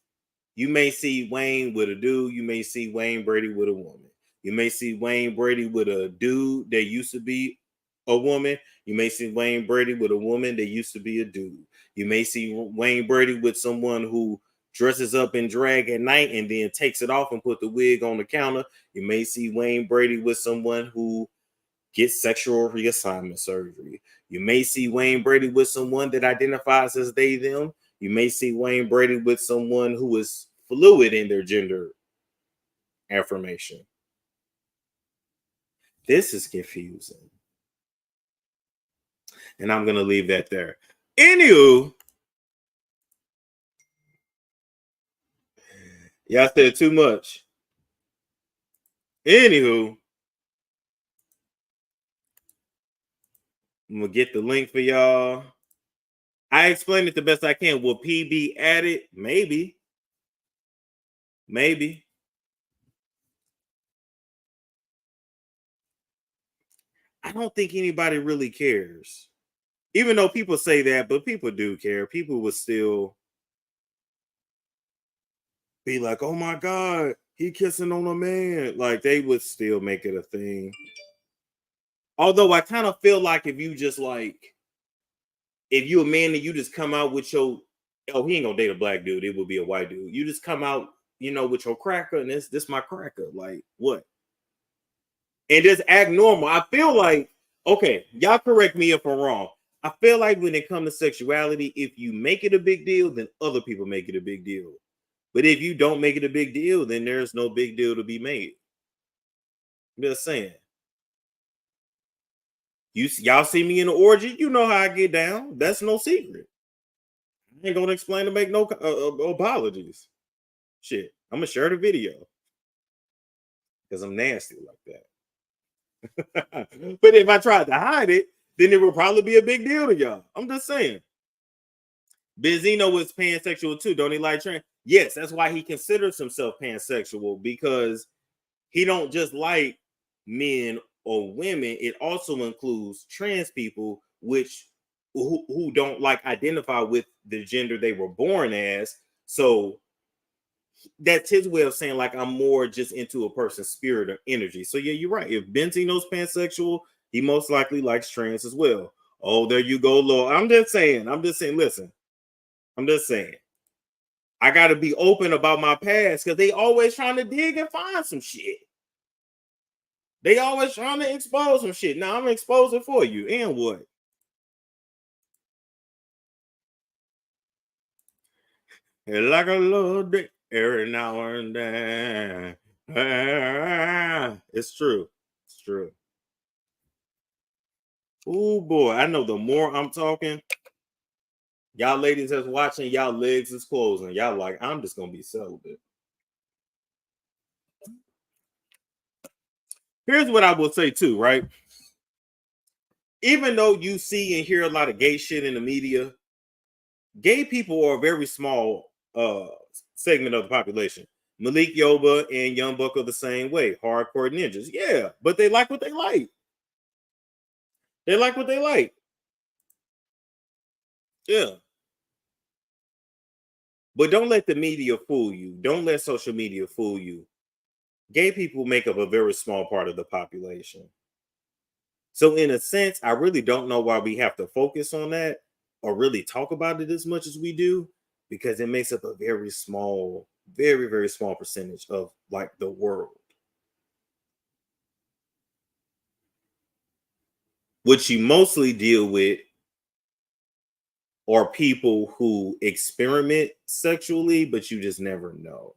you may see Wayne with a dude, you may see Wayne Brady with a woman. You may see Wayne Brady with a dude that used to be a woman. You may see Wayne Brady with a woman that used to be a dude. You may see Wayne Brady with someone who dresses up in drag at night and then takes it off and put the wig on the counter. You may see Wayne Brady with someone who gets sexual reassignment surgery. You may see Wayne Brady with someone that identifies as they, them. You may see Wayne Brady with someone who is fluid in their gender affirmation. This is confusing. And I'm going to leave that there. Anywho, y'all said too much. Anywho, I'm going to get the link for y'all. I explained it the best I can. Will P be added? Maybe. Maybe. I don't think anybody really cares. Even though people say that, but people do care. People would still be like, oh my God, he kissing on a man. Like they would still make it a thing. Although I kind of feel like if you just like, if you a man and you just come out with your, oh, he ain't gonna date a black dude, it would be a white dude. You just come out, you know, with your cracker and this my cracker. Like what? And just act normal. I feel like, okay, y'all correct me if I'm wrong. I feel like when it comes to sexuality, if you make it a big deal, then other people make it a big deal. But if you don't make it a big deal, then there's no big deal to be made. I'm just saying. Y'all see me in the orgy, you know how I get down. That's no secret. I ain't gonna explain to make no apologies. Shit, I'm gonna share the video because I'm nasty like that. But if I tried to hide it, then it would probably be a big deal to y'all. I'm just saying. Benzino was pansexual too. Don't he like trans? Yes, that's why he considers himself pansexual, because he don't just like men or women. It also includes trans people, which who don't like identify with the gender they were born as. So that's his way of saying like I'm more just into a person's spirit or energy. So yeah, you're right. If Benzino's pansexual, he most likely likes trans as well. Oh, there you go, Lord. I'm just saying. Listen, I'm just saying. I got to be open about my past because they always trying to dig and find some shit. They always trying to expose some shit. Now I'm exposing for you. And what? And like a little dick every now and then. It's true. It's true. Oh boy, I know the more I'm talking, y'all ladies that's watching, y'all legs is closing. Y'all like, I'm just gonna be celibate. Here's what I will say too, right? Even though you see and hear a lot of gay shit in the media, gay people are a very small segment of the population. Malik Yoba and Young Buck are the same way. Hardcore ninjas. Yeah, but they like what they like. They like what they like. Yeah. But don't let the media fool you. Don't let social media fool you. Gay people make up a very small part of the population. So in a sense, I really don't know why we have to focus on that or really talk about it as much as we do, because it makes up a very small, very, very small percentage of like the world. What you mostly deal with are people who experiment sexually, but you just never know.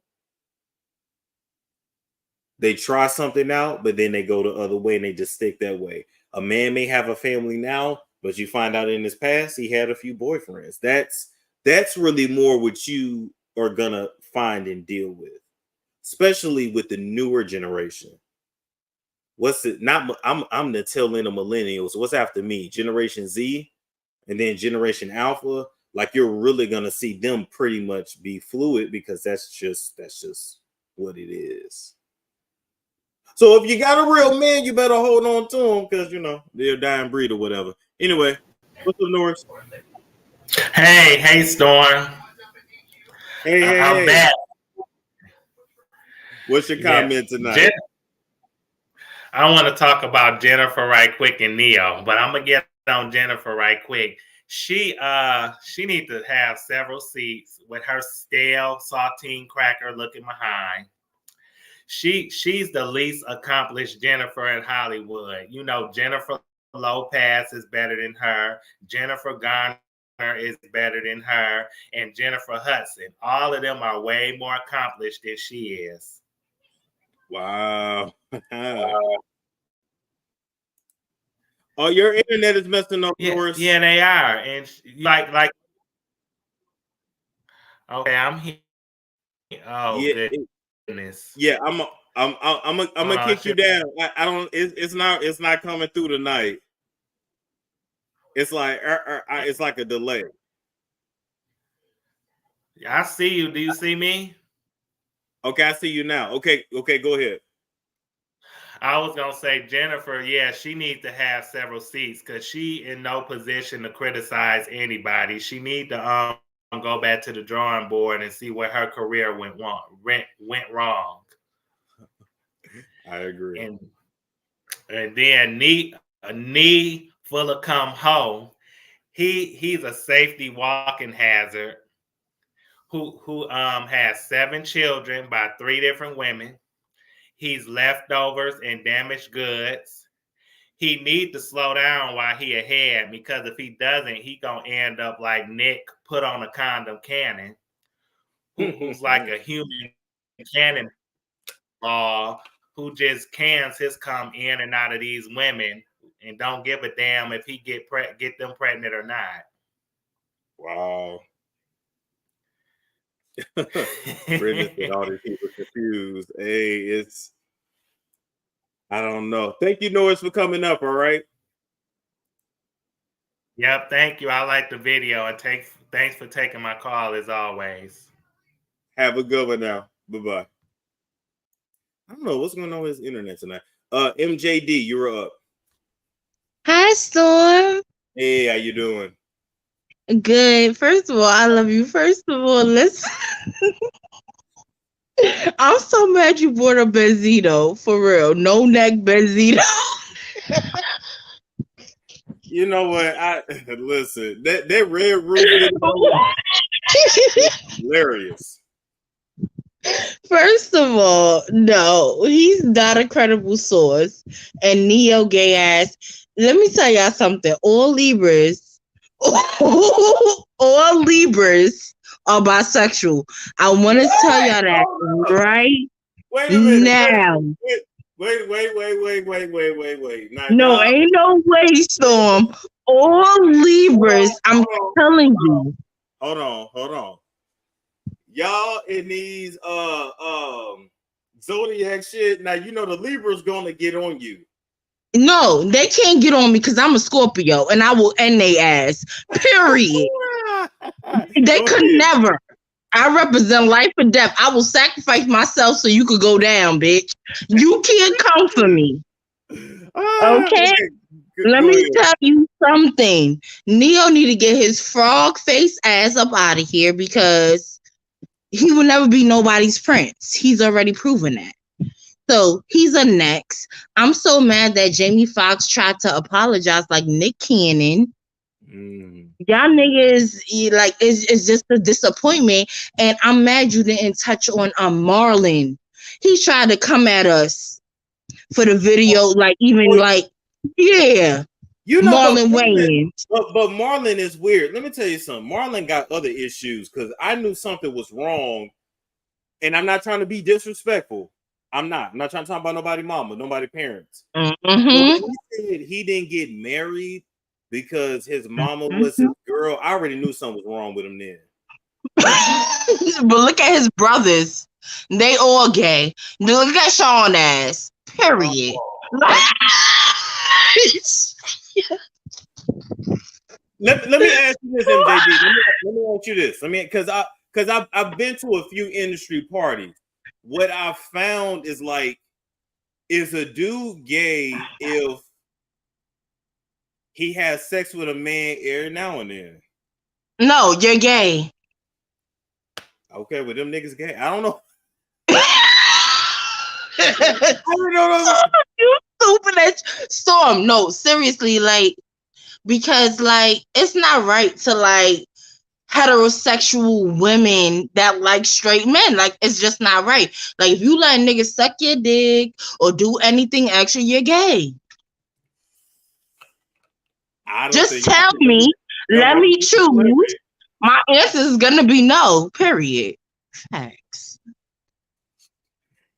They try something out, but then they go the other way and they just stick that way. A man may have a family now, but you find out in his past he had a few boyfriends. That's really more what you are gonna find and deal with, especially with the newer generation. What's it? Not I'm the tail end of millennials. What's after me? Generation Z, and then Generation Alpha. Like, you're really gonna see them pretty much be fluid, because that's just what it is. So if you got a real man, you better hold on to him, because they're a dying breed or whatever. Anyway, what's up, Norris? Hey, Storm. I'm back. What's your comment tonight? I want to talk about Jennifer right quick and Neo, but I'm gonna get on Jennifer right quick. She needs to have several seats with her stale saltine cracker looking behind. She's the least accomplished Jennifer in Hollywood. Jennifer Lopez is better than her. Jennifer Garner is better than her, and Jennifer Hudson. All of them are way more accomplished than she is. Wow. Oh, your internet is messing up, Norris. Yeah, they are. And like okay, I'm here. Oh, yeah, goodness. Yeah, I'm gonna kick you down. I don't. It's not coming through tonight. It's like it's like a delay. I see you. Do you see me? Okay, I see you now. Okay, go ahead. I was gonna say Jennifer. Yeah, she needs to have several seats because she in no position to criticize anybody. She need to go back to the drawing board and see where her career went wrong. I agree. And then knee full of come home. He's a safety walking hazard who has 7 children by 3 different women. He's leftovers and damaged goods. He needs to slow down while he ahead, because if he doesn't, he gonna end up like Nick put on a condom cannon, who's like a human cannon ball, who just cans his cum in and out of these women and don't give a damn if he get them pregnant or not. Wow. Bridget, all these people confused. Hey, I don't know. Thank you, Norris, for coming up. All right. Yep, thank you. I like the video, and thanks for taking my call as always. Have a good one now. Bye-bye. I don't know what's going on with his internet tonight. MJD, you're up. Hi, Storm. Hey, how you doing? Good. First of all, I love you. First of all, listen. I'm so mad you bought a Benzito, for real. No neck Benzito. You know what? Listen, that red roof is hilarious. First of all, no, he's not a credible source. And Neo gay ass. Let me tell y'all something. All Libras are bisexual. I want to tell y'all that right Wait a minute. now. Wait. No, ain't no way, Storm. All Libras, I'm telling you. Hold on. Y'all in these zodiac shit. Now you know the Libra's gonna get on you. No, they can't get on me because I'm a Scorpio and I will end their ass. Period. They could never. I represent life or death. I will sacrifice myself so you could go down, bitch. You can't come for me. Okay? Let me tell you something. Neo need to get his frog face ass up out of here, because he will never be nobody's prince. He's already proven that. So he's a next. I'm so mad that Jaime Foxx tried to apologize like Nick Cannon. Y'all niggas, like, it's just a disappointment. And I'm mad you didn't touch on Marlon. He tried to come at us for the video, like, even like, yeah. You know, Marlon Wayans. but Marlon is weird. Let me tell you something. Marlon got other issues because I knew something was wrong, and I'm not trying to be disrespectful. I'm not trying to talk about nobody mama, nobody parents. But when he said he didn't get married because his mama was his girl, I already knew something was wrong with him then. But look at his brothers. They all gay. Look at Sean ass. Period. Let me ask you this, MJD. Let me ask you this. Because I've been to a few industry parties. What I found is like, is a dude gay if he has sex with a man every now and then? No, you're gay. Okay, well, them niggas gay. I don't know. You stupid Storm. No, seriously, like, because like it's not right to like heterosexual women that like straight men. Like, it's just not right. Like, if you let niggas suck your dick or do anything extra, you're gay. Just tell me, let me choose. My answer is gonna be no, period. Thanks.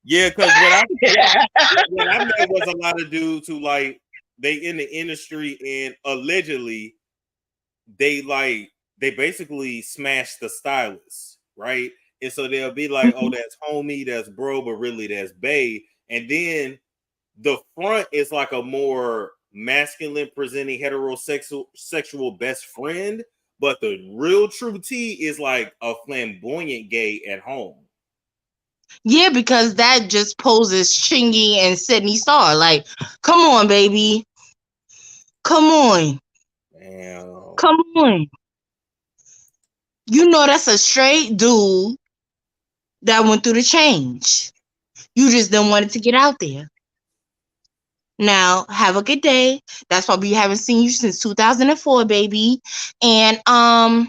Yeah, because what I met was a lot of dudes who like they in the industry and allegedly they basically smash the stylist, right? And so they'll be like, oh, that's homie, that's bro, but really that's bae. And then the front is like a more masculine presenting sexual best friend, but the real true tea is like a flamboyant gay at home. Yeah, because that just poses Chingy and Sydney Star. Like, come on, baby. Come on. Damn. Come on. You know that's a straight dude that went through the change. You just didn't want it to get out there. Now, have a good day. That's why we haven't seen you since 2004, baby. And I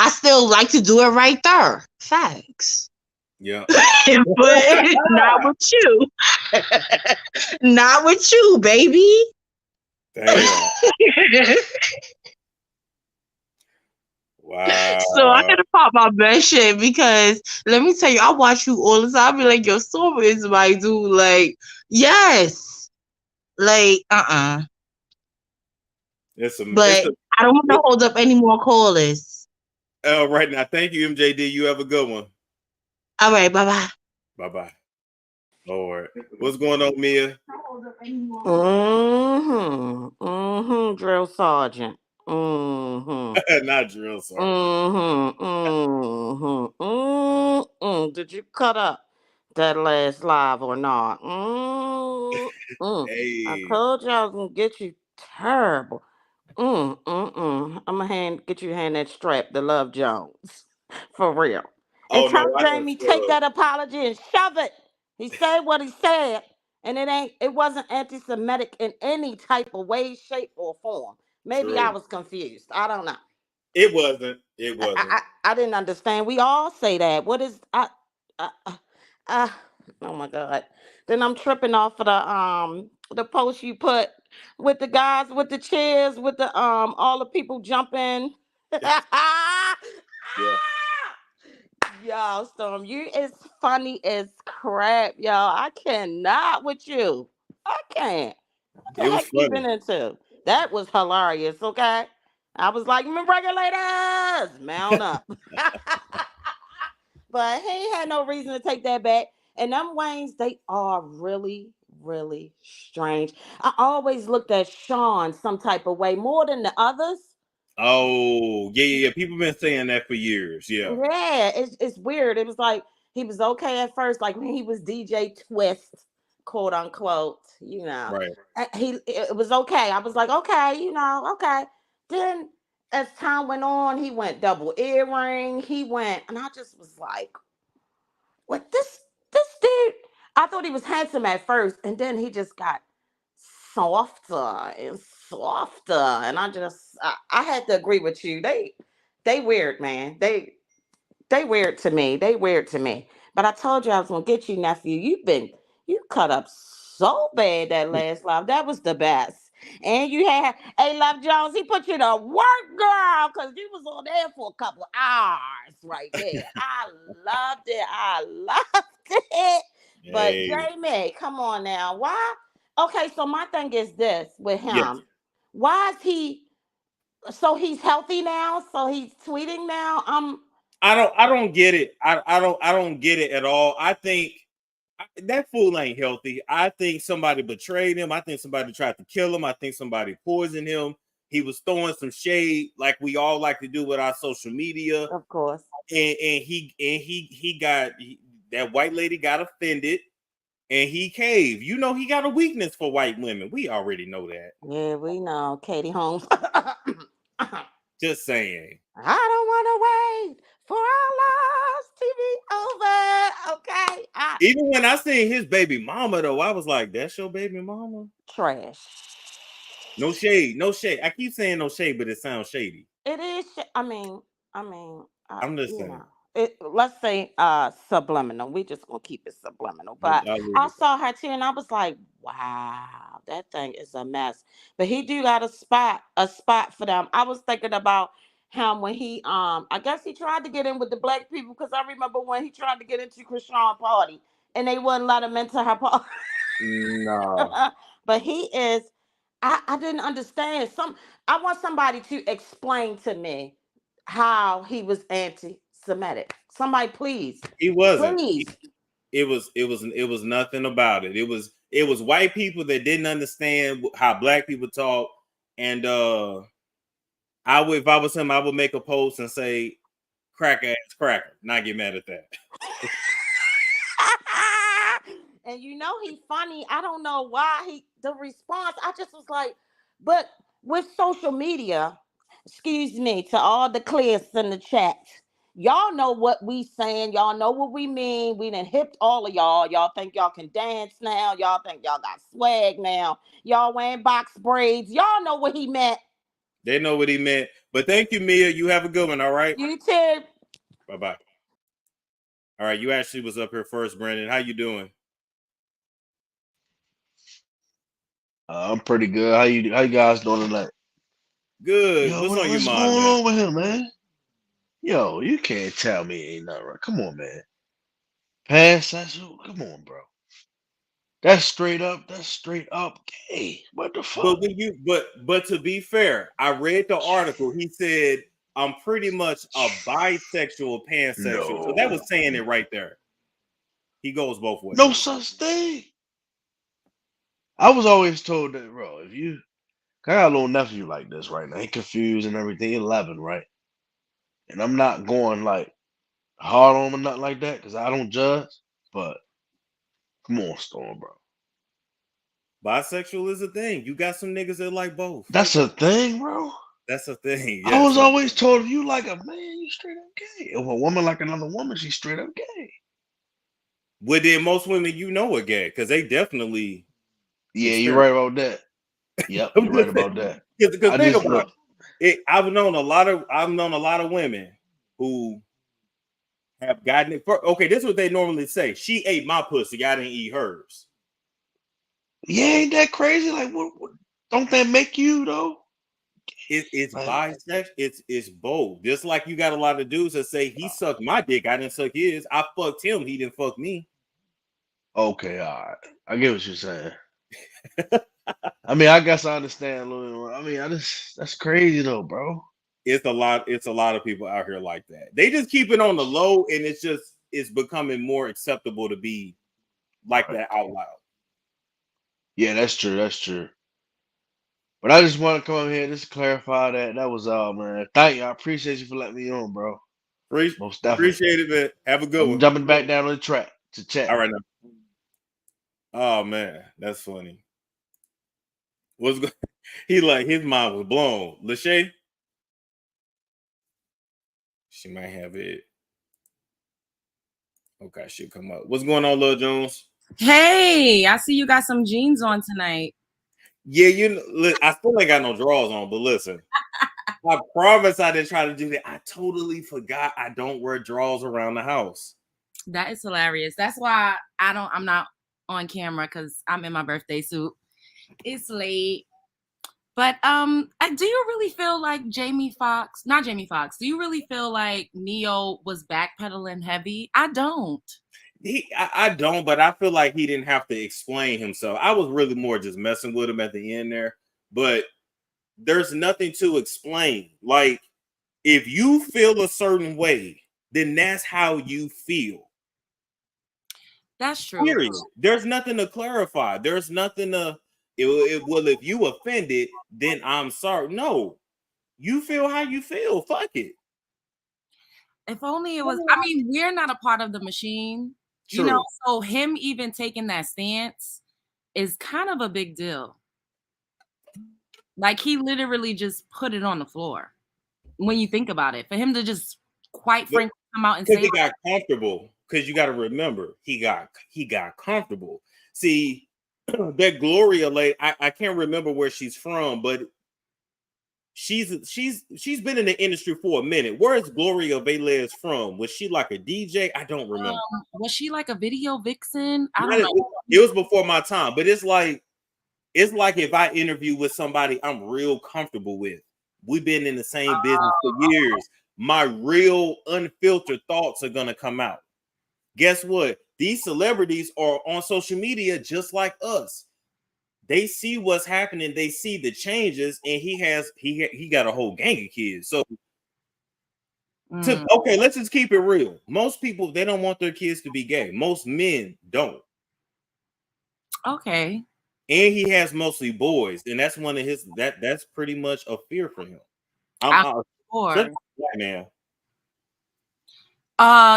still like to do it right there. Facts. Yeah. But not with you. Not with you, baby. Damn. Wow. So I gotta pop my best shit because let me tell you, I watch you all the time. I be like, your Storm is my dude. Like, yes. Like, but I don't want to hold up any more callers. Oh, right now. Thank you, MJD. You have a good one. All right, bye-bye. Bye-bye. Lord. What's going on, Mia? Drill sergeant. Not drill sergeant. Did you cut up that last live or not? Hey. I told you I was gonna get you terrible. I'm gonna get you that strap to Love Jones. For real. And tell Jamie, take that apology and shove it. He said what he said. And it wasn't anti-Semitic in any type of way, shape, or form. Maybe I was confused. I don't know. It wasn't. I didn't understand. We all say that. What is oh my God. Then I'm tripping off of the post you put with the guys with the chairs with the all the people jumping. Yeah. Y'all, Storm, you is funny as crap, y'all. I cannot with you. I can't. What the heck you been into? That was hilarious, okay? I was like, regulators, mount up. But he ain't had no reason to take that back. And them Waynes, they are really, really strange. I always looked at Sean some type of way more than the others. Oh, yeah. People been saying that for years. Yeah. Yeah, it's weird. It was like he was okay at first, like when he was DJ Twist, quote unquote, you know. Right. It was okay. I was like, okay, okay. Then as time went on, he went double earring. And I just was like, what this dude? I thought he was handsome at first, and then he just got softer and softer. And I had to agree with you. They weird, man. They weird to me. But I told you I was gonna get you, nephew. You cut up so bad that last live. That was the best. And you had Love Jones, he put you to work, girl, because you was on there for a couple of hours right there. I loved it. I loved it. But Hey, Jamie, come on now. Why? Okay, so my thing is this with yes. him. Why is he so he's healthy now? So he's tweeting now? I don't get it. I don't get it at all. I think that fool ain't healthy. I think somebody betrayed him. I think somebody tried to kill him. I think somebody poisoned him. He was throwing some shade like we all like to do with our social media. Of course. And he got that white lady got offended and he caved. You know, he got a weakness for white women. We already know that. Yeah, we know. Katie Holmes. Just saying. I don't want to wait for our lives to be over. Okay. Even when I seen his baby mama, though, I was like, that's your baby mama? Trash. No shade. No shade. I keep saying no shade, but it sounds shady. It is. I'm just saying. Let's say subliminal. We just gonna keep it subliminal. But I'll leave I it saw her too, and I was like, wow, that thing is a mess. But he do got a spot for them. I was thinking about him when he I guess he tried to get in with the black people, because I remember when he tried to get into Krishan party and they wouldn't let him into her party. No. But he is. I didn't understand. I want somebody to explain to me how he was anti-Semitic. Somebody, please. He wasn't. Please. It was nothing about it. It was white people that didn't understand how black people talk. And if I was him, I would make a post and say, crack ass cracker. Not get mad at that. And you know he's funny. I don't know why the response. I just was like, but with social media, excuse me, to all the clears in the chat, y'all know what we saying. Y'all know what we mean. We done hipped all of y'all. Y'all think y'all can dance now. Y'all think y'all got swag now. Y'all wearing box braids. Y'all know what he meant. They know what he meant. But thank you, Mia. You have a good one. All right. You too. Bye-bye. All right. You actually was up here first, Brandon. How you doing? I'm pretty good. How you guys doing tonight? Good. Yo, What's on your what's mind, going man? on with him, man? Yo, you can't tell me ain't nothing right. Come on, man. Pansexual? Come on, bro. That's straight up gay. What the fuck? But to be fair, I read the article. He said I'm pretty much a bisexual pansexual. So that No. was saying it right there. He goes both ways. No such thing. I was always told that, bro, if you I got a little nephew like this right now. He confused and everything. He 11, right? And I'm not going like hard on him or nothing like that because I don't judge. But come on, Storm, bro. Bisexual is a thing. You got some niggas that like both. That's a thing, bro. That's a thing. I was Yes. always told if you like a man, you straight up gay. If a woman like another woman, she's straight up gay. Well, then most women you know are gay because they definitely. Yeah, you're right about that. Yep, you're right about that. Because I think just about it. I've known a lot of women who have gotten it. Okay, this is what they normally say. She ate my pussy. I didn't eat hers. Yeah, ain't that crazy? Like, what don't that make you though? It's Like, bisexual. It's both. Just like you got a lot of dudes that say he sucked my dick, I didn't suck his. I fucked him, he didn't fuck me. okay, all right. I get what you're saying. I mean, I guess I understand a little bit. I mean, that's crazy though, bro. It's a lot of people out here like that. They just keep it on the low, and it's becoming more acceptable to be like that out loud. Yeah, that's true. That's true. But I just want to come here just to clarify that was all, man. Thank you. I appreciate you for letting me on, bro. Most definitely. Appreciate it, man. Have a good I'm one. jumping back down on the track to chat. All right now. Oh man, that's funny. What's good? He like his mind was blown. Lachey, she might have it. Okay, she'll come up. What's going on, Lil Jones? Hey, I see you got some jeans on tonight. Yeah, I still ain't got no drawers on, but listen, I promise I didn't try to do that. I totally forgot I don't wear drawers around the house. That is hilarious. That's why I'm not on camera because I'm in my birthday suit. It's late. But do you really feel like Jamie Foxx, not Jamie Foxx, do you really feel like Neo was backpedaling heavy? I don't. I don't, but I feel like he didn't have to explain himself. I was really more just messing with him at the end there, but there's nothing to explain. Like, if you feel a certain way, then that's how you feel. That's true. Period. There's nothing to clarify. There's nothing to. Well, if you offended, then I'm sorry. No, you feel how you feel. Fuck it. If only it was. I mean, we're not a part of the machine, True. you know. So him even taking that stance is kind of a big deal. Like, he literally just put it on the floor. When you think about it, for him to just quite frankly come out and say he got comfortable. Because you got to remember, he got comfortable. See, that Gloria lady, I can't remember where she's from, but she's been in the industry for a minute. Where is Gloria Velez from? Was she like a DJ? I don't remember. Was she like a video vixen? I don't know. It was before my time, but it's like if I interview with somebody I'm real comfortable with. We've been in the same business for years. My real unfiltered thoughts are gonna come out. Guess what? These celebrities are on social media just like us. They see what's happening, they see the changes, and he got a whole gang of kids. So okay, let's just keep it real. Most people, they don't want their kids to be gay. Most men don't. Okay. And he has mostly boys, and that's one of his that's pretty much a fear for him. I'm sure. Man.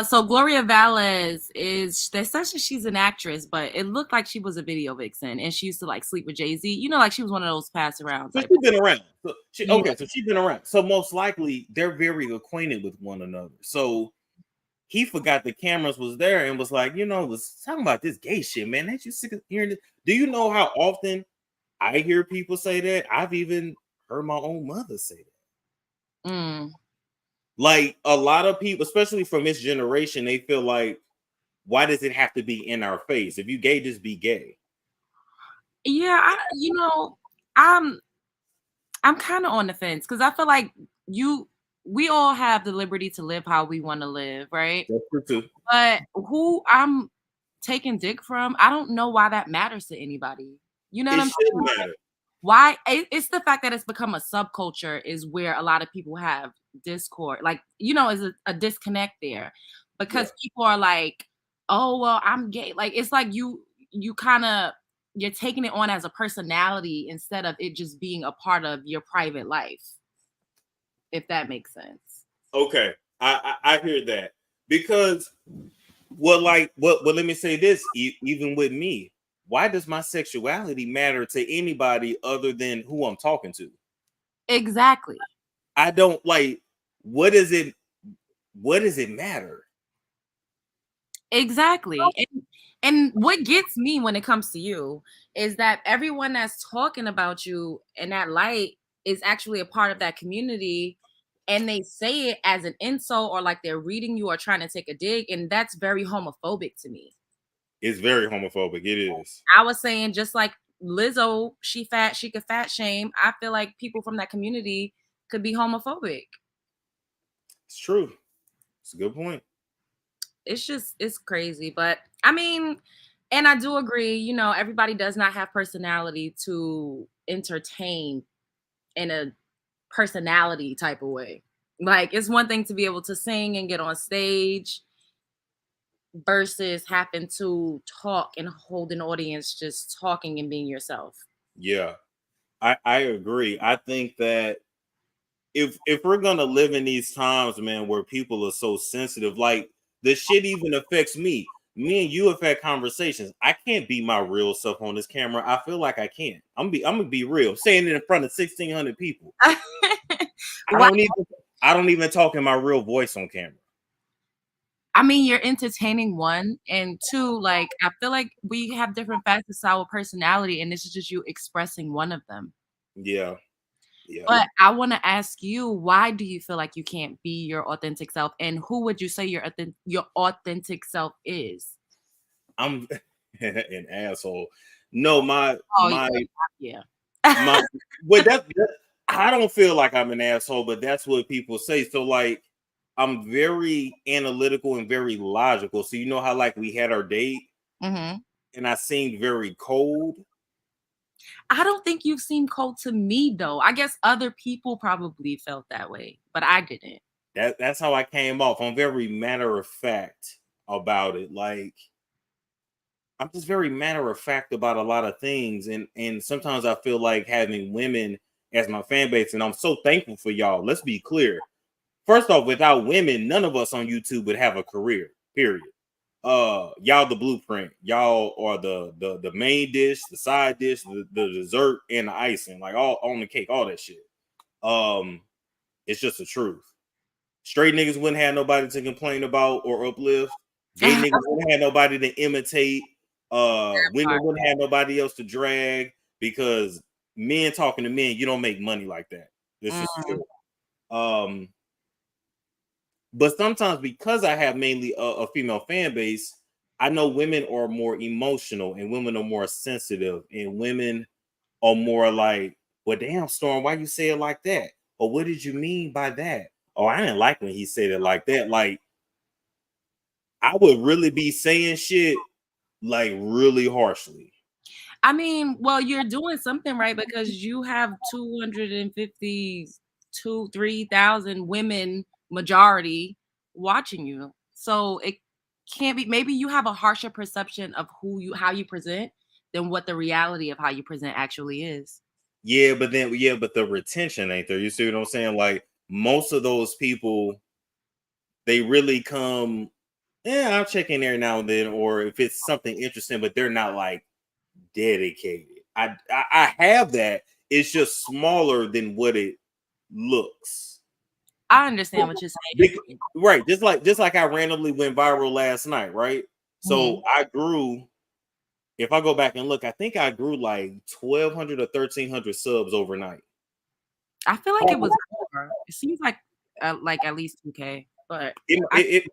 So Gloria Velez they said she's an actress, but it looked like she was a video vixen, and she used to like sleep with Jay-Z. You know, like she was one of those pass around. So she's been around. So she's been around. So most likely they're very acquainted with one another. So he forgot the cameras was there and was like, was talking about this gay shit, man. Ain't you sick of hearing this? Do you know how often I hear people say that? I've even heard my own mother say that. Like, a lot of people, especially from this generation, they feel like, why does it have to be in our face? If you gay, just be gay. Yeah, I'm kind of on the fence because I feel like we all have the liberty to live how we want to live, right? That's true too. But who I'm taking dick from, I don't know why that matters to anybody. You know what I'm saying? Matter. Why? It's the fact that it's become a subculture is where a lot of people have discord. Like, is a disconnect there because people are like, oh, well, I'm gay. Like, it's like you kind of, you're taking it on as a personality instead of it just being a part of your private life. If that makes sense. Okay. I hear that because let me say this, even with me, why does my sexuality matter to anybody other than who I'm talking to? Exactly. I don't like, what does it matter? Exactly. And what gets me when it comes to you is that everyone that's talking about you in that light is actually a part of that community, and they say it as an insult or like they're reading you or trying to take a dig, and that's very homophobic to me. It's very homophobic. It is. I was saying, just like Lizzo, she could fat shame. I feel like people from that community could be homophobic. It's true. It's a good point. It's crazy. But I mean, and I do agree, everybody does not have personality to entertain in a personality type of way. Like, it's one thing to be able to sing and get on stage versus having to talk and hold an audience just talking and being yourself. Yeah, I agree. I think that if we're gonna live in these times, man, where people are so sensitive, like the shit even affects me. Me and you have had conversations. I can't be my real self on this camera. I feel like I can't. I'm gonna be real. Saying it in front of 1,600 people. I don't even talk in my real voice on camera. I mean, you're entertaining, one, and two, like, I feel like we have different facets to our personality, and this is just you expressing one of them. Yeah. But I want to ask you, why do you feel like you can't be your authentic self, and who would you say your authentic self is? I'm an asshole. No, Yeah. Well, I don't feel like I'm an asshole, but that's what people say. So like, I'm very analytical and very logical. So you know how like we had our date, Mm-hmm. and I seemed very cold. I don't think you've seemed cold to me though. I guess other people probably felt that way, but I didn't. That's how I came off. I'm very matter of fact about it. Like, I'm just very matter of fact about a lot of things, and sometimes I feel like having women as my fan base, and I'm so thankful for y'all. Let's be clear. First off, without women, none of us on YouTube would have a career. Period. Y'all the blueprint. Y'all are the main dish, the side dish, the dessert, and the icing, like all on the cake, all that shit. It's just the truth. Straight niggas wouldn't have nobody to complain about or uplift. Gay niggas wouldn't have nobody to imitate. Women wouldn't have nobody else to drag, because men talking to men, you don't make money like that. This is true. But sometimes because I have mainly a female fan base, I know women are more emotional and women are more sensitive and women are more like, well, damn, Storm, why you say it like that? Or what did you mean by that? Oh, I didn't like when he said it like that. Like, I would really be saying shit like really harshly. I mean, well, you're doing something right because you have 3,000 women majority watching you. So it can't be, maybe you have a harsher perception of how you present than what the reality of how you present actually is. Yeah, but the retention ain't there. You see what I'm saying? Like, most of those people, they really come, yeah, I'll check in there now and then, or if it's something interesting, but they're not like dedicated. I have that. It's just smaller than what it looks. I understand what you're saying. Right. Just like I randomly went viral last night, right? So I grew, if I go back and look, I think I grew like 1,200 or 1,300 subs overnight. I feel like it was more. It seems like at least 2K, but it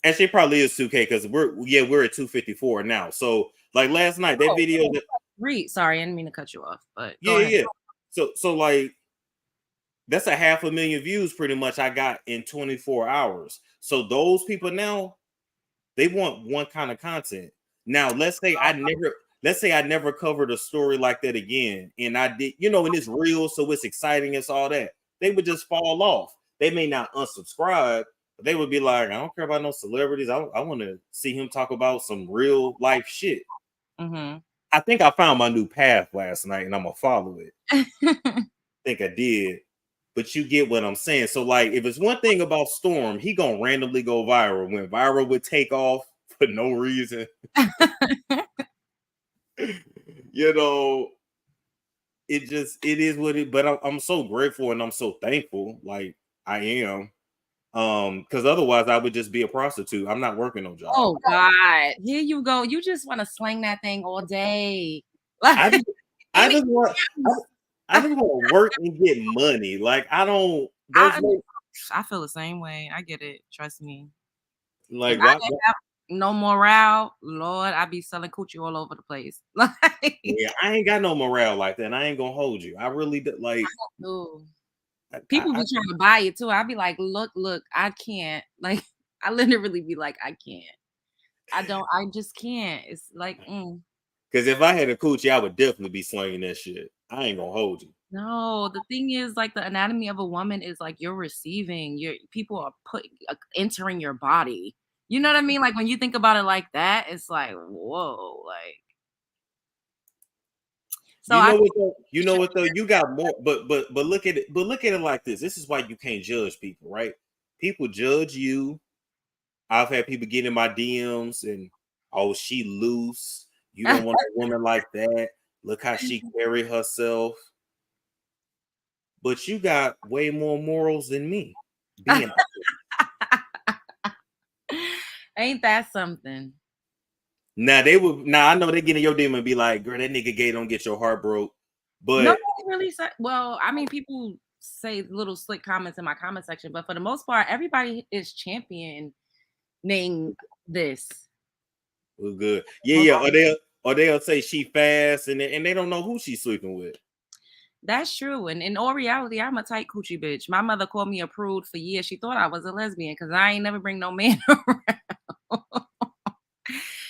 actually probably is 2K because we're at 254 now. So like last night, that video sorry, I didn't mean to cut you off, but yeah. So like that's 500,000 views pretty much I got in 24 hours. So those people now, they want one kind of content. Now let's say I never covered a story like that again, and I did, and it's real, so it's exciting, it's all that. They would just fall off. They may not unsubscribe, but they would be like, I don't care about no celebrities. I want to see him talk about some real life shit. I think I found my new path last night, and I'm gonna follow it. I think I did. But you get what I'm saying. So, like, if it's one thing about Storm, he gonna randomly go viral. When viral would take off for no reason, it is what it. But I'm so grateful and I'm so thankful. Like, I am, because otherwise I would just be a prostitute. I'm not working no job. Oh God, here you go. You just want to slang that thing all day. I just want to work and get money. Like, I don't. I feel the same way. I get it. Trust me. Like, I didn't have no morale, Lord, I'd be selling coochie all over the place. Yeah, I ain't got no morale like that. And I ain't gonna hold you. I really do. Like, people be trying to buy it too. I'd be like, look, I can't. Like, I literally be like, I can't. I just can't. It's like, because if I had a coochie, I would definitely be slinging that shit. I ain't gonna hold you. No, the thing is, like, the anatomy of a woman is like you're receiving. People are entering your body. You know what I mean? Like, when you think about it like that, it's like, whoa, like. So you know what though? You got more, but look at it. But look at it like this. This is why you can't judge people, right? People judge you. I've had people get in my DMs and, oh, she loose. You don't want a woman like that. Look how she carry herself. But you got way more morals than me. Ain't that something? Now I know they get in your DM and be like, girl, that nigga gay, don't get your heart broke. But no, really say, well, I mean, people say little slick comments in my comment section, but for the most part, everybody is championing this. Well, good. Yeah. Or they'll say she fast and they don't know who she's sleeping with. That's true. And in all reality, I'm a tight coochie bitch. My mother called me a prude for years. She thought I was a lesbian because I ain't never bring no man around.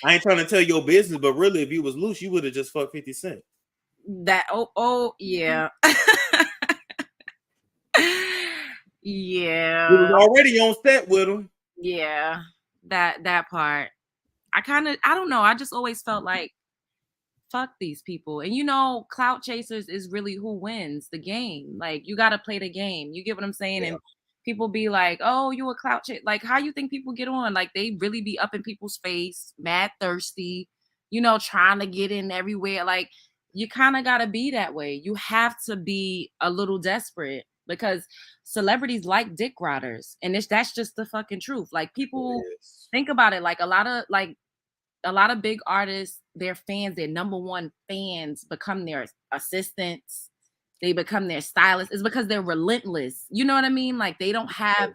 I ain't trying to tell your business, but really, if you was loose, you would have just fucked 50 Cent. Yeah. Yeah. You was already on set with him. Yeah. That part. I don't know. I just always felt like fuck these people. And clout chasers is really who wins the game. Like, you got to play the game. You get what I'm saying? Yeah. And people be like, oh, you a clout chaser. Like, how you think people get on? Like, they really be up in people's face, mad thirsty, trying to get in everywhere. Like, you kind of got to be that way. You have to be a little desperate because celebrities like dick riders. And that's just the fucking truth. Like, people think about it. Like, a lot of big artists, their fans, their number one fans become their assistants. They become their stylists. It's because they're relentless. You know what I mean? Like, they don't have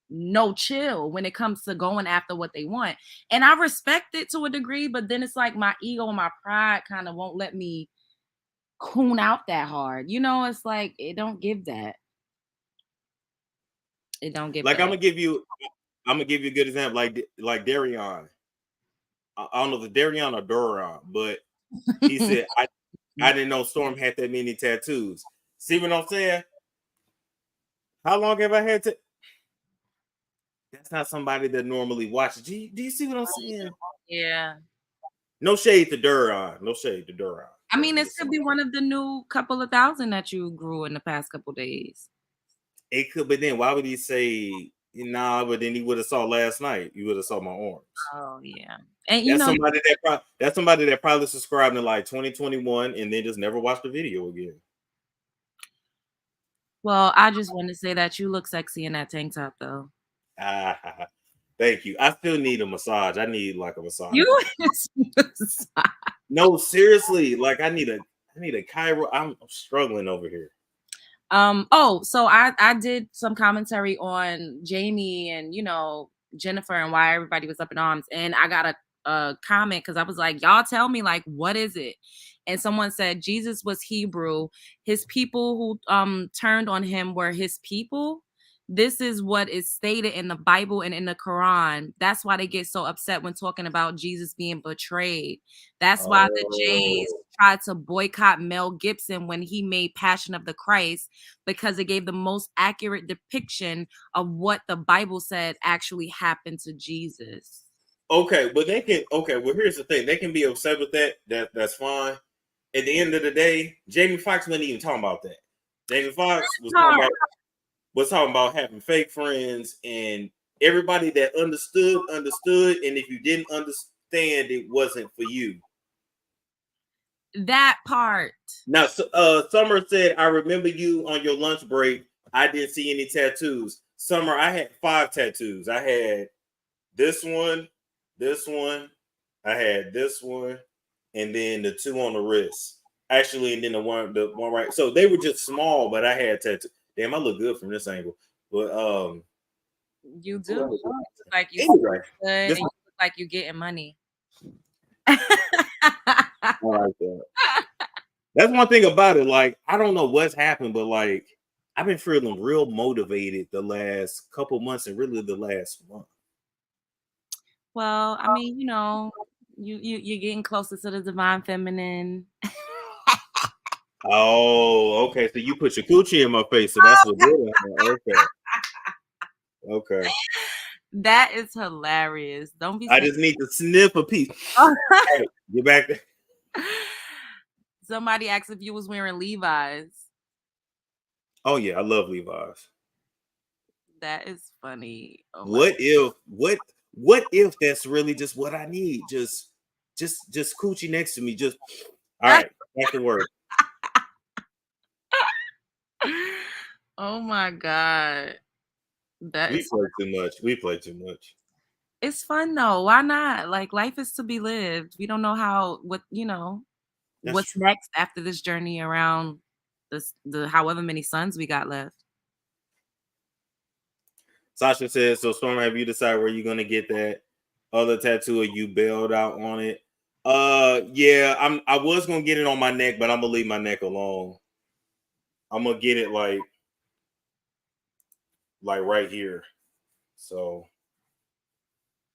no chill when it comes to going after what they want. And I respect it to a degree, but then it's like my ego and my pride kind of won't let me coon out that hard. It's like, it don't give that. It don't give like that. I'm gonna give you a good example, like Darion. I don't know if it's Darion or Doron, but he said I didn't know Storm had that many tattoos. See what I'm saying? How long have I had to? That's not somebody that normally watches. Do you see what I'm saying? Yeah. No shade to Duron. No shade to Duron. I mean, it could be one of the new couple of thousand that you grew in the past couple days. It could, but then why would he say nah? But then he would have saw last night. You would have saw my arms. Oh yeah, and that's somebody that probably subscribed in like 2021 and then just never watched the video again. Well, I just want to say that you look sexy in that tank top, though. Thank you. I still need a massage. I need like a massage. No, seriously. Like I need a chiro. I'm struggling over here. So I did some commentary on Jamie and Jennifer and why everybody was up in arms, and I got a comment because I was like, y'all tell me, like, what is it? And someone said Jesus was Hebrew. His people who turned on him were his people. This is what is stated in the Bible and in the Quran. That's why they get so upset when talking about Jesus being betrayed. That's why the Jays tried to boycott Mel Gibson when he made Passion of the Christ, because it gave the most accurate depiction of what the Bible said actually happened to Jesus. Okay, but they can. Okay, well, here's the thing: they can be upset with that. That's fine. At the end of the day, Jamie Foxx wasn't even talking about that. Jamie Foxx was talking about having fake friends, and everybody that understood. And if you didn't understand, it wasn't for you. That part. Now, Summer said, "I remember you on your lunch break. I didn't see any tattoos. Summer, I had 5 tattoos. I had this one, I had this one, and then the 2 on the wrist. Actually, and then the one right. So they were just small, but I had tattoos. Damn, I look good from this angle. But you do. You look like you anyway, good, and you look like you're getting money. I like that. That's one thing about it. Like, I don't know what's happened, but like, I've been feeling real motivated the last couple months, and really the last month. Well, I mean, you're getting closer to the divine feminine. Oh, okay. So you put your coochie in my face, so that's what good. Okay. That is hilarious. Don't be. I just need to sniff a piece. Hey, get back there. Somebody asked if you was wearing Levi's. Oh yeah, I love Levi's. That is funny. Oh what if that's really just what I need? Just coochie next to me. Just all right, back to work. Oh my God. We play too much. It's fun though. Why not? Like, life is to be lived. We don't know what's true. Next after this journey around the however many suns we got left. Sasha says, so Storm, have you decided where you're gonna get that other tattoo, or you bailed out on it? Yeah, I was gonna get it on my neck, but I'm gonna leave my neck alone. I'm gonna get it like right here. So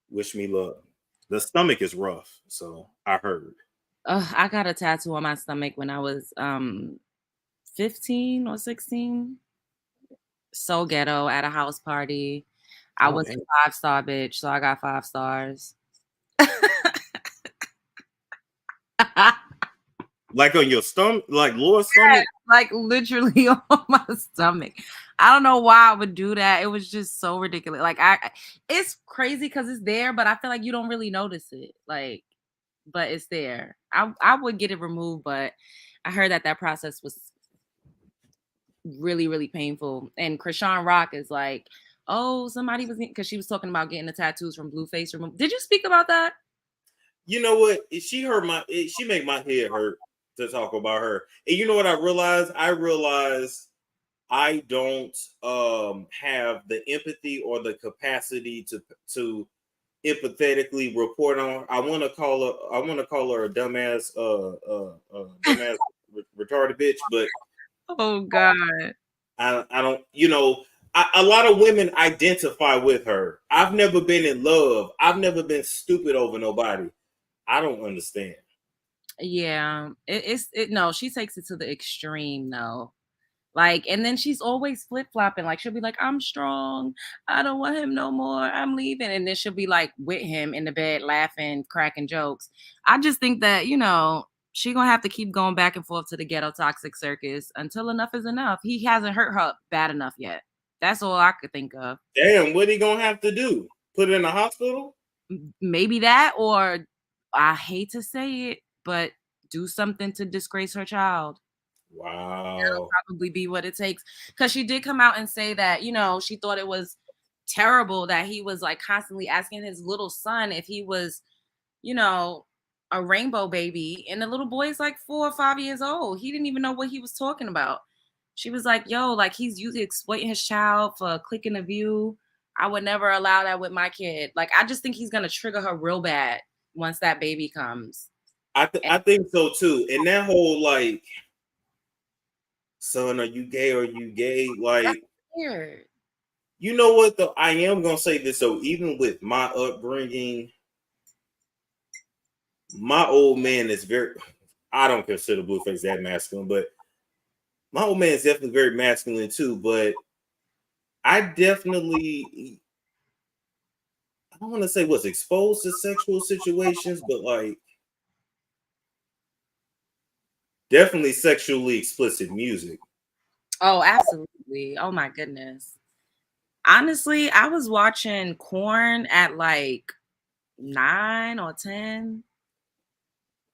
wish me luck. The stomach is rough, so I heard. I got a tattoo on my stomach when I was 15 or 16. So ghetto at a house party. I Oh, was a 5-star bitch, so I got 5 stars. like on your stomach, like lower stomach. Like literally on my stomach. I don't know why I would do that. It was just so ridiculous. Like it's crazy because it's there, but I feel like you don't really notice it. Like, but it's there. I would get it removed, but I heard that process was really, really painful. And Krishan Rock is like, oh, somebody was because she was talking about getting the tattoos from Blueface removed. Did you speak about that? You know what? She make my head hurt to talk about her. And you know what I realized? I realized I don't have the empathy or the capacity to empathetically report on. I want to call her a dumbass dumbass retarded bitch, but oh god, I don't, a lot of women identify with her. I've never been in love. I've never been stupid over nobody. I don't understand. Yeah, it's no, she takes it to the extreme though. Like, and then she's always flip-flopping. Like, she'll be like, I'm strong. I don't want him no more. I'm leaving. And then she'll be like with him in the bed, laughing, cracking jokes. I just think that, she gonna have to keep going back and forth to the ghetto toxic circus until enough is enough. He hasn't hurt her bad enough yet. That's all I could think of. Damn, what he gonna have to do? Put her in the hospital? Maybe that, or I hate to say it, but do something to disgrace her child. Wow. That'll probably be what it takes. Because she did come out and say that, she thought it was terrible that he was like constantly asking his little son if he was, a rainbow baby. And the little boy is like 4 or 5 years old. He didn't even know what he was talking about. She was like, yo, like he's usually exploiting his child for clicking a view. I would never allow that with my kid. Like, I just think he's going to trigger her real bad once that baby comes. I think so too. And that whole like, son, are you gay? Are you gay? Like, weird. You know what though? I am gonna say this. So even with my upbringing, my old man is very. I don't consider Blueface that masculine, but my old man is definitely very masculine too. But I definitely, I don't want to say was exposed to sexual situations, but like definitely sexually explicit music. Oh, absolutely. Oh my goodness. Honestly, I was watching Korn at like 9 or 10.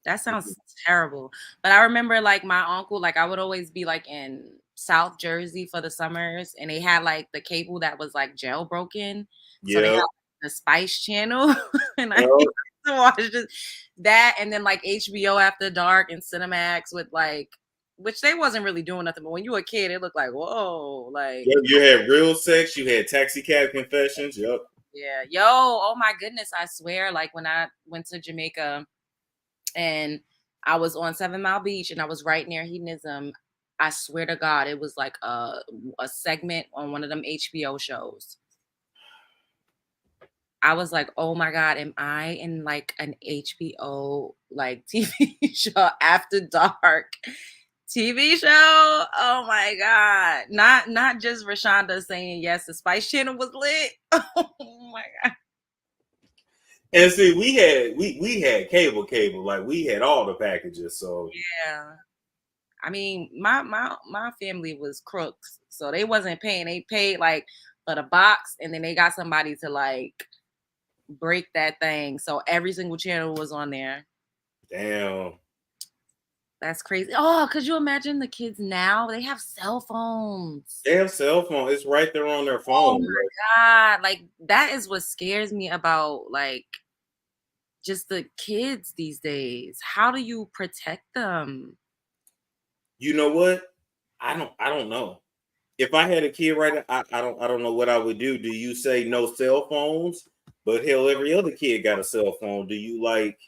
That sounds terrible. But I remember like my uncle, like I would always be like in South Jersey for the summers, and they had like the cable that was like jailbroken. So they had the Spice Channel. And I used to watch just that, and then like HBO After Dark and Cinemax with like, which they wasn't really doing nothing. But when you were a kid, it looked like, whoa, like you had Real Sex, you had Taxi Cab Confessions. Yep. Yeah. Yo, oh my goodness. I swear, like when I went to Jamaica and I was on 7 Mile Beach and I was right near Hedonism, I swear to God, it was like a segment on one of them HBO shows. I was like, oh my God, am I in like an HBO like TV show After Dark TV show? Oh my God. Not just Rashonda saying yes, the Spice Channel was lit. Oh my God. And see, we had cable, like we had all the packages. So yeah, I mean, my family was crooks, so they wasn't paying. They paid like for the box, and then they got somebody to like break that thing, so every single channel was on there. Damn, that's crazy. Oh, could you imagine the kids now? They have cell phones. They have cell phone. It's right there on their phone. Oh my God, like that is what scares me about like just the kids these days. How do you protect them? You know what? I don't know. If I had a kid right now, I don't know what I would do. Do you say no cell phones? But hell, every other kid got a cell phone. Do you like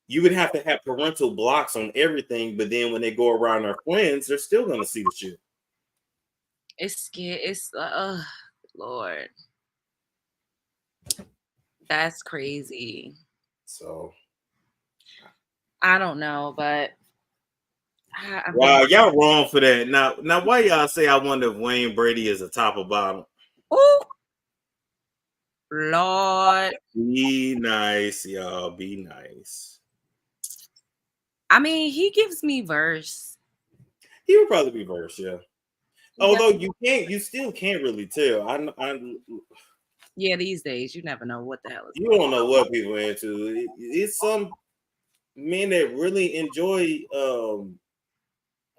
you would have to have parental blocks on everything, but then when they go around their friends, they're still gonna see the shit. It's scary. It's Lord. That's crazy. So I don't know, but wow, y'all wrong for that. Now why y'all say I wonder if Wayne Brady is a top or bottom? Ooh, Lord. Be nice, y'all. Be nice. I mean, he gives me verse. He would probably be verse, yeah. Although you still can't really tell. Yeah, these days you never know what the hell is. You don't know what people are into. It's some men that really enjoy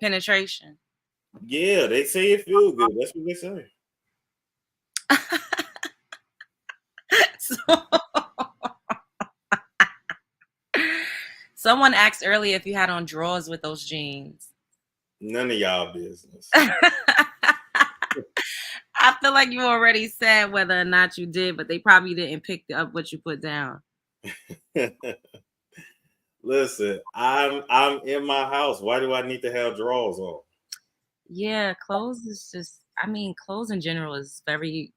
penetration. Yeah, they say it feels good. That's what they say. Someone asked earlier if you had on drawers with those jeans. None of y'all business. I feel like you already said whether or not you did, but they probably didn't pick up what you put down. Listen, I'm in my house. Why do I need to have drawers on? Yeah, clothes is just, I mean, clothes in general is very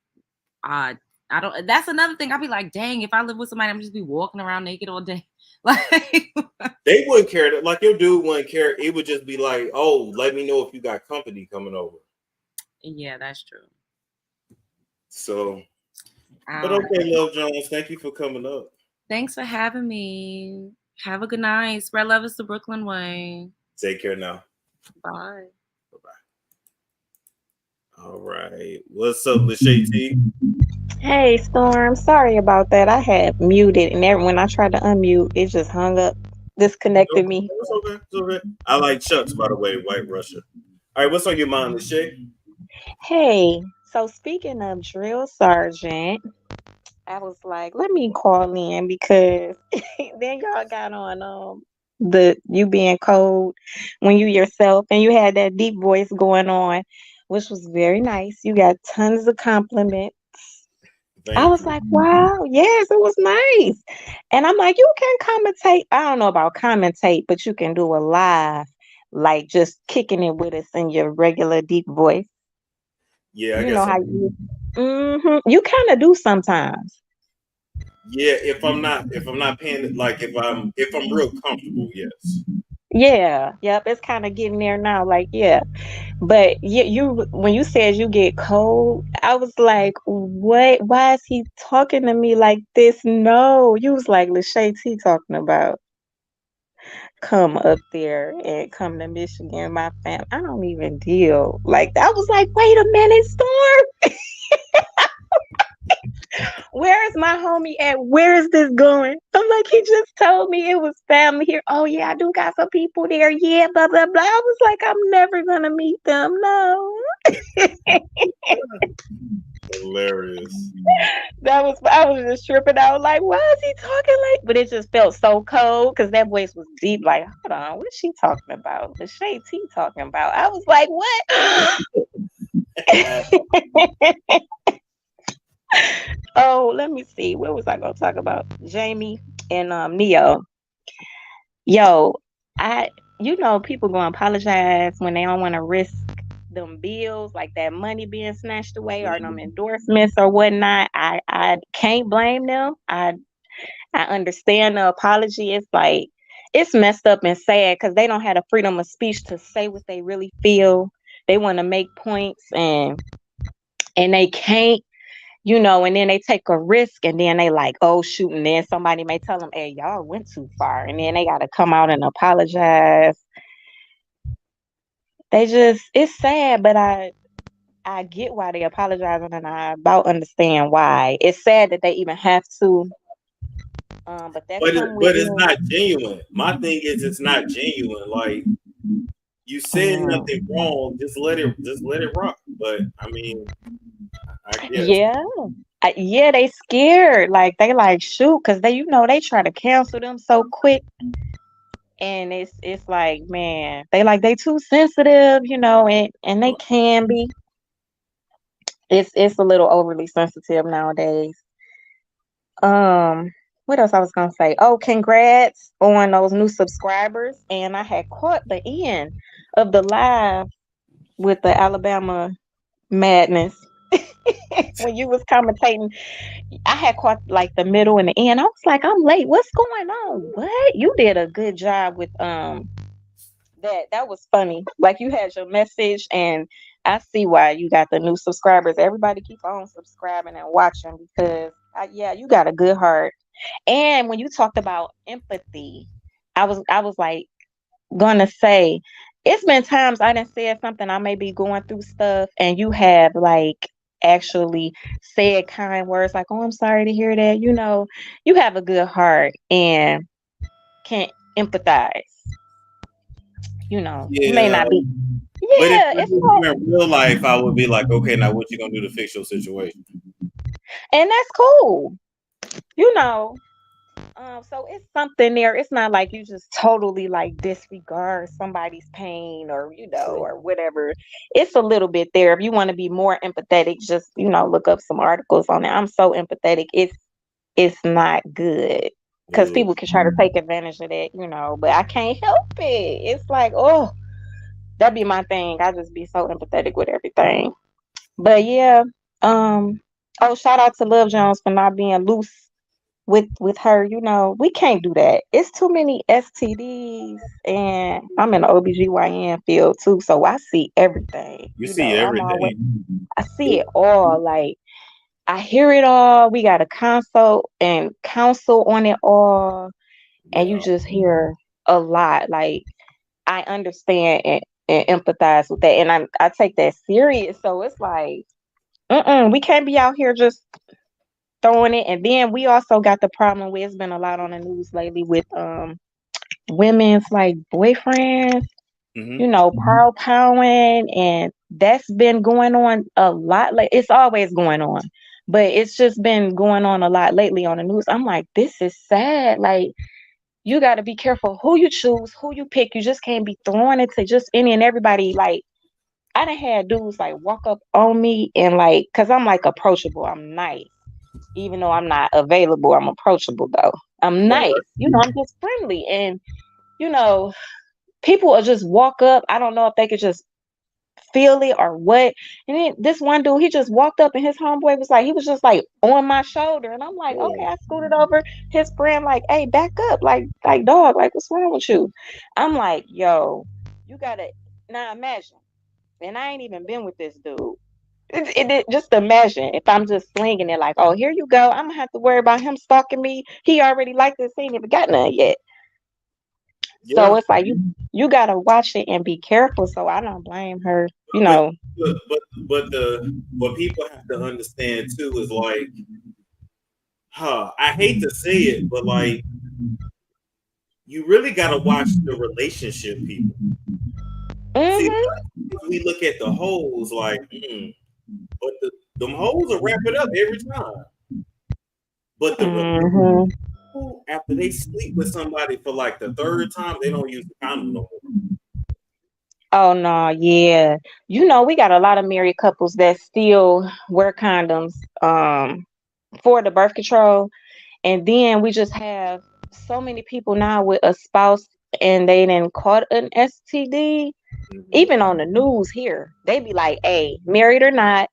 odd. That's another thing. I'd be like, dang, if I live with somebody, I'm just be walking around naked all day. Like they wouldn't care that, like your dude wouldn't care. It would just be like, oh, let me know if you got company coming over. Yeah, that's true. So, but okay, Love Jones, thank you for coming up. Thanks for having me. Have a good night. Spread love is the Brooklyn way. Take care now. Bye. Bye-bye. All right. What's up, Lachey T? Hey, Storm. Sorry about that. I had muted, and when I tried to unmute, it just hung up, disconnected me. It's okay. It's okay. I like Chucks, by the way, White Russia. All right, what's on your mind, Lachey? Hey, so speaking of drill sergeant, I was like, let me call in because then y'all got on the you being cold when you yourself, and you had that deep voice going on, which was very nice. You got tons of compliments. I was like, wow, yes, it was nice. And I'm like, you can commentate. I don't know about commentate, but you can do a live, like just kicking it with us in your regular deep voice. Yeah, I you guess know so. how you kind of do sometimes. Yeah, if I'm not paying, like if I'm real comfortable, yes. Yeah, yep, it's kind of getting there now. Like, yeah. But you when you said you get cold, I was like, what? Why is he talking to me like this? No, you was like, Lachey T talking about come up there and come to Michigan, my fam. I don't even deal. Like, I was like, wait a minute, Storm. Where is my homie at? Where is this going? I'm like, he just told me it was family here. Oh yeah, I do got some people there. Yeah, blah blah blah. I was like, I'm never gonna meet them. No. Hilarious. I was just tripping out. Like, why is he talking like? But it just felt so cold because that voice was deep. Like, hold on, what is she talking about? The Shay T talking about? I was like, what? Oh, let me see. What was I gonna talk about? Jamie and Neo. Yo, people gonna apologize when they don't want to risk them bills, like that money being snatched away or them endorsements or whatnot. I can't blame them. I understand the apology. It's like it's messed up and sad because they don't have the freedom of speech to say what they really feel. They want to make points and they can't, and then they take a risk and then they like, oh shoot, and then somebody may tell them, hey, y'all went too far, and then they got to come out and apologize. It's sad, but I get why they apologizing, and I about understand why. It's sad that they even have to. But it's not genuine. My thing is, it's not genuine. Like, you said nothing wrong, just let it rock. But I mean, I guess. Yeah, they scared. Like, they like, shoot, because they try to cancel them so quick. And it's like, man, they too sensitive, and they can be. It's a little overly sensitive nowadays. what else I was gonna say? Oh, congrats on those new subscribers. And I had caught the end of the live with the Alabama madness when you was commentating. I had caught like the middle and the end. I was like, I'm late. What's going on? What? You did a good job with that was funny. Like you had your message, and I see why you got the new subscribers. Everybody keep on subscribing and watching because yeah, you got a good heart. And when you talked about empathy, I was like gonna say it's been times I done said something, I may be going through stuff, and you have like actually said kind words like, oh, I'm sorry to hear that. You have a good heart and can empathize. You may Yeah, not be. but if Yeah, you're it's like, in real life, I would be like, okay, now what you gonna do to fix your situation? and that's cool. You know, so it's something there. It's not like you just totally like disregard somebody's pain or True. or whatever. It's a little bit there. If you want to be more empathetic, just look up some articles on it. I'm so empathetic. It's not good because Yeah. people can try to take advantage of that, but I can't help it. It's like, oh, that'd be my thing. I just be so empathetic with everything. But yeah, oh, shout out to Love Jones for not being loose with her. We can't do that. It's too many STDs, and I'm in the OBGYN field too, so I see everything. You see I see it all. Like I hear it all. We got a consult and counsel on it all, and you Yeah. just hear a lot. Like I understand and empathize with that, and I take that serious. So it's like, we can't be out here just throwing it. And then we also got the problem where it's been a lot on the news lately with women's like boyfriends, powing, and that's been going on a lot. Like it's always going on, but it's just been going on a lot lately on the news. I'm like, this is sad. Like you got to be careful who you choose, who you pick. You just can't be throwing it to just any and everybody. Like I done had dudes like walk up on me and like, cause I'm like approachable. I'm nice. Even though I'm not available, I'm approachable though. I'm nice. I'm just friendly. And, people will just walk up. I don't know if they could just feel it or what. And then this one dude, he just walked up and his homeboy was like, he was just like on my shoulder. And I'm like, okay, I scooted over. His friend like, hey, back up. Like dog, like what's wrong with you? I'm like, yo, you gotta now imagine. And I ain't even been with this dude. Just imagine if I'm just slinging it like, oh, here you go. I'm gonna have to worry about him stalking me. He already liked this scene, never got none yet. Yeah. So it's like you gotta watch it and be careful. So I don't blame her. But what people have to understand too is like, I hate to say it, but like, you really gotta watch the relationship, people. See, we look at the hoes like, but them hoes will wrap it up every time. But the after they sleep with somebody for like the third time, they don't use the condom no more. Oh no, yeah. We got a lot of married couples that still wear condoms for the birth control. And then we just have so many people now with a spouse and they didn't caught an STD. Even on the news here, they be like, hey, married or not,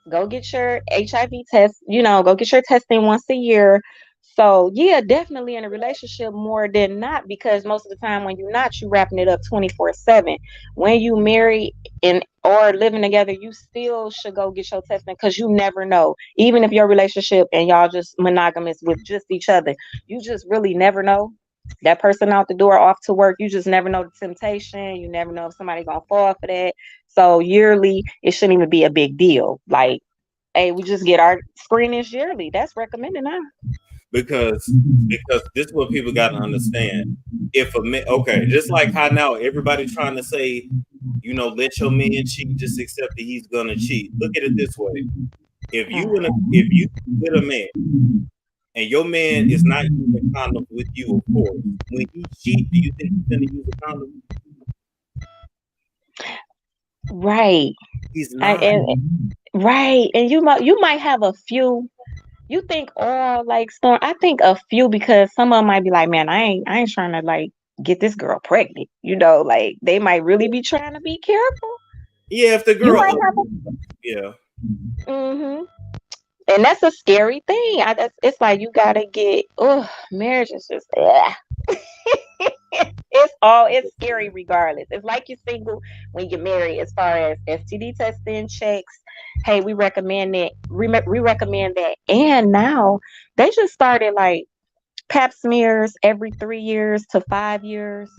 go get your HIV test, go get your testing once a year. So yeah, definitely in a relationship more than not, because most of the time when you're not, you wrapping it up 24/7. When you marry and or living together, you still should go get your testing because you never know. Even if your relationship and y'all just monogamous with just each other, you just really never know. That person out the door off to work, you just never know the temptation. You never know if somebody gonna fall for that. So yearly, it shouldn't even be a big deal. Like, hey, we just get our screenings yearly. That's recommended now. Because this is what people got to understand. If a man, okay, just like how now everybody trying to say, let your man cheat, just accept that he's gonna cheat. Look at it this way: if you with a man and your man is not using condoms with you, of course, when he cheat, do you think he's gonna use a condom? Right. He's not. Right. And you might have a few You think all like storm? I think a few because some of them might be like, man, I ain't trying to like get this girl pregnant. You know, like they might really be trying to be careful. Yeah, if the You girl, might have yeah, a, and that's a scary thing. It's like you gotta get. Oh, marriage is just. It's scary regardless. It's like you're single when you're married. As far as STD testing checks, hey, we recommend it. We recommend that. And now they just started like pap smears every 3 years to 5 years,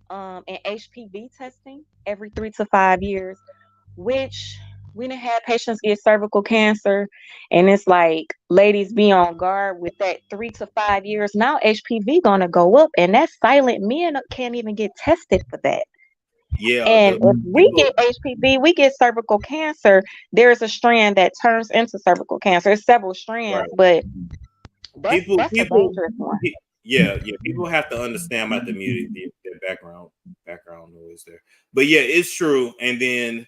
and HPV testing every 3 to 5 years, which we done had patients get cervical cancer, and it's like ladies be on guard with that 3 to 5 years. Now HPV gonna go up, and that's silent. Men can't even get tested for that. yeah. And The if we people, get HPV, we get cervical cancer. There's a strand that turns into cervical cancer. It's several strands, right? but that's a People, dangerous one. yeah, yeah. People have to understand about the music, the background noise there. But yeah, it's true. And then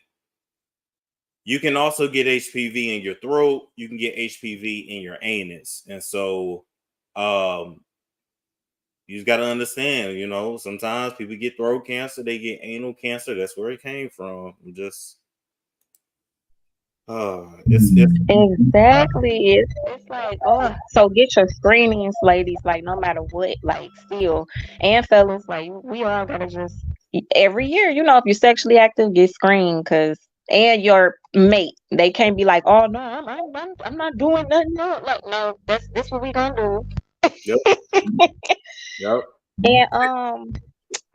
you can also get HPV in your throat. You can get HPV in your anus, and so you just got to understand. Sometimes people get throat cancer, they get anal cancer. That's where it came from. It's Exactly. It's like, oh, so get your screenings, ladies, like no matter what, like still. And fellas, like we all gotta just every year, if you're sexually active, get screened because and your mate, they can't be like, oh no, I'm not doing nothing. No. Like, no, that's what we gonna do. yep, yep. And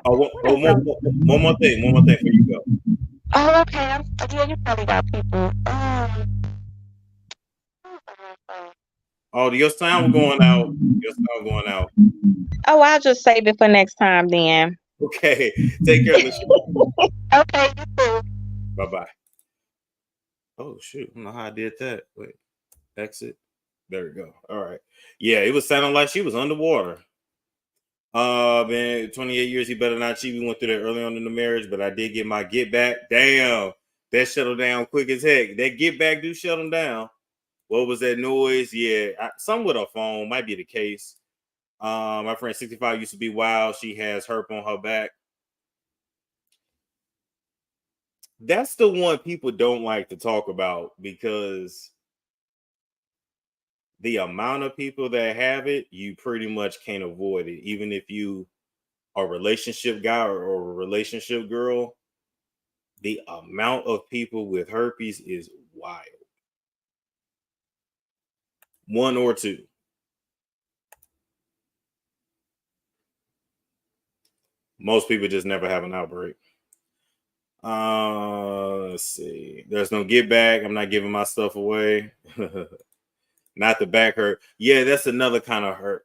Oh, what else? one more thing, before you go. Oh, okay. Yeah, you probably got people. Oh, your sound going out. Your sound going out. Oh, I'll just save it for next time then. Okay, take care, Lashana. Okay, you too. Bye bye. Oh shoot, I don't know how I did that. Wait, exit. There we go. All right. Yeah, it was sounding like she was underwater. Man, 28 years, he better not cheat. We went through that early on in the marriage, but I did get my get back. Damn, that shut him down quick as heck. That get back do shut him down. What was that noise? Yeah, some with a phone might be the case. My friend 65 used to be wild. She has herp on her back. That's the one people don't like to talk about because the amount of people that have it, you pretty much can't avoid it. Even if you are a relationship guy or a relationship girl, the amount of people with herpes is wild. One or two. Most people just never have an outbreak. Let's see. There's no get back. I'm not giving my stuff away. Not the back hurt. Yeah, that's another kind of hurt.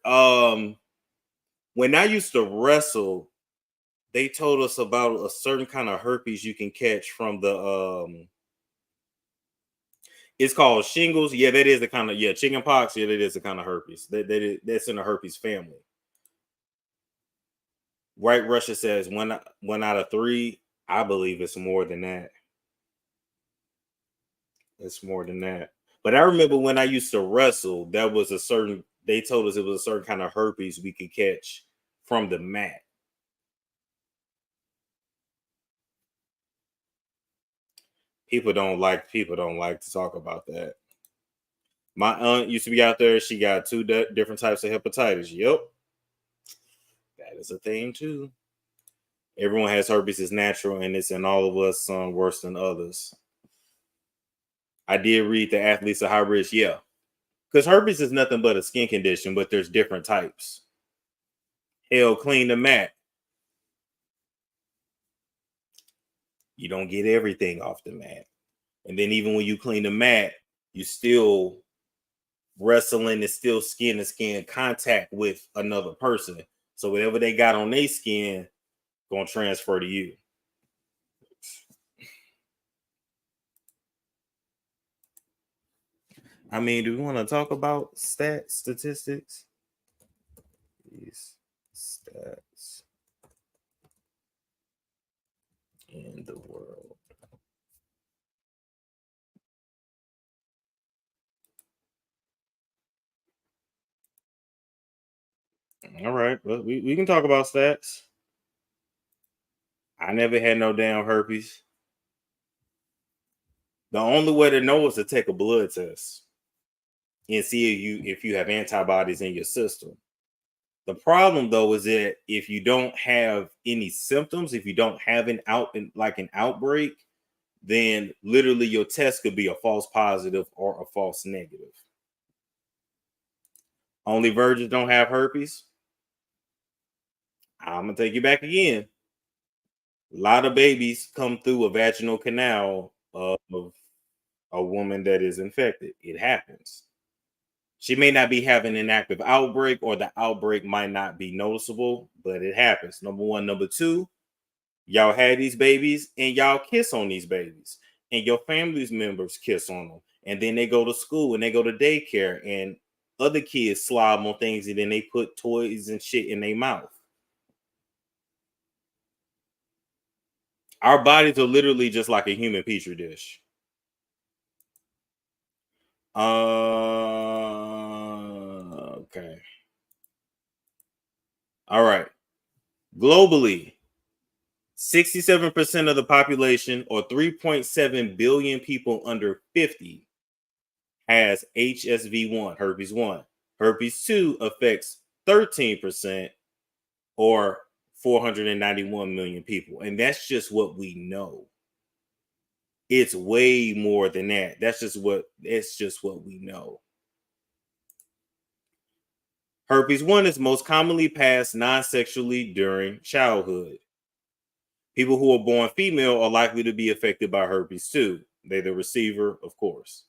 When I used to wrestle, they told us about a certain kind of herpes you can catch from the it's called shingles. Yeah, that is the kind of chicken pox. Yeah, that is the kind of herpes. That's in the herpes family. White Russia says one out of three. I believe it's more than that. It's more than that. But I remember when I used to wrestle, they told us it was a certain kind of herpes we could catch from the mat. People don't like to talk about that. My aunt used to be out there. She got two different types of hepatitis. Yep. That is a thing too. Everyone has herpes. It's natural, and it's in all of us, some worse than others. I did read the athletes of high risk. Yeah. Because herpes is nothing but a skin condition, but there's different types. Hell, clean the mat. You don't get everything off the mat. And then even when you clean the mat, you still wrestling is still skin to skin contact with another person. So whatever they got on their skin gonna transfer to you. I mean, do we want to talk about statistics? These stats in the world. All right, well, we can talk about stats. I never had no damn herpes. The only way to know is to take a blood test and see if you have antibodies in your system. The problem though is that if you don't have any symptoms, if you don't have an outbreak, then literally your test could be a false positive or a false negative. Only virgins don't have herpes. I'm gonna take you back again. A lot of babies come through a vaginal canal of a woman that is infected. It happens. She may not be having an active outbreak, or the outbreak might not be noticeable, but it happens. Number one. Number two, y'all had these babies and y'all kiss on these babies, and your family's members kiss on them. And then they go to school and they go to daycare, and other kids slob on things, and then they put toys and shit in their mouth. Our bodies are literally just like a human petri dish. Okay. All right. Globally, 67% of the population, or 3.7 billion people under 50, has HSV1, herpes 1. Herpes 2 affects 13%, or 491 million people. And that's just what we know. It's way more than that. It's just what we know. Herpes 1 is most commonly passed non-sexually during childhood. People who are born female are likely to be affected by herpes 2. They're the receiver, of course.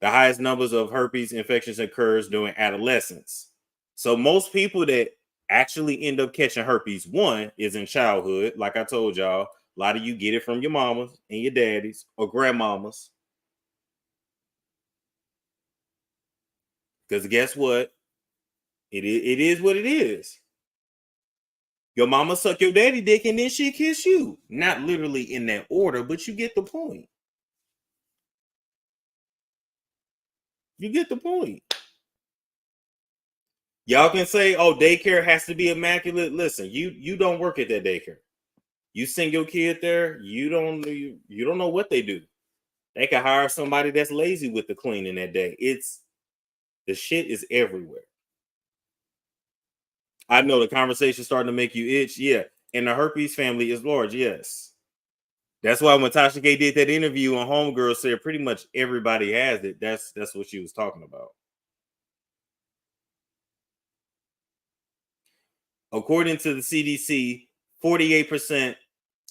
The highest numbers of herpes infections occurs during adolescence. So most people that actually end up catching herpes 1 is in childhood. Like I told y'all, a lot of you get it from your mamas and your daddies or grandmamas. Because guess what? It is what it is. Your mama suck your daddy dick and then she kiss you. Not literally in that order, but you get the point. You get the point. Y'all can say, oh, daycare has to be immaculate. Listen, you don't work at that daycare. You send your kid there, you don't know what they do. They can hire somebody that's lazy with the cleaning that day. The shit is everywhere. I know the conversation's starting to make you itch. Yeah. And the herpes family is large. Yes. That's why when Tasha K did that interview on Homegirl said pretty much everybody has it. That's what she was talking about. According to the CDC, 48%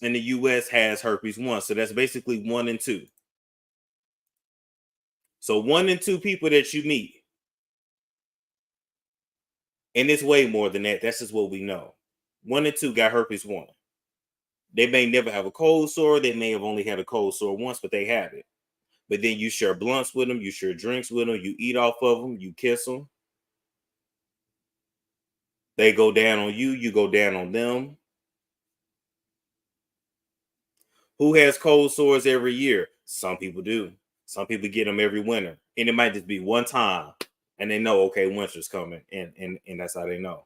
in the US has herpes 1. So that's basically 1 in 2. So 1 in 2 people that you meet. And it's way more than that. That's just what we know. 1 in 2 got herpes 1. They may never have a cold sore. They may have only had a cold sore once, but they have it. But then you share blunts with them. You share drinks with them. You eat off of them. You kiss them. They go down on you. You go down on them. Who has cold sores every year? Some people do. Some people get them every winter. And it might just be one time. And they know, okay, winter's coming. And that's how they know.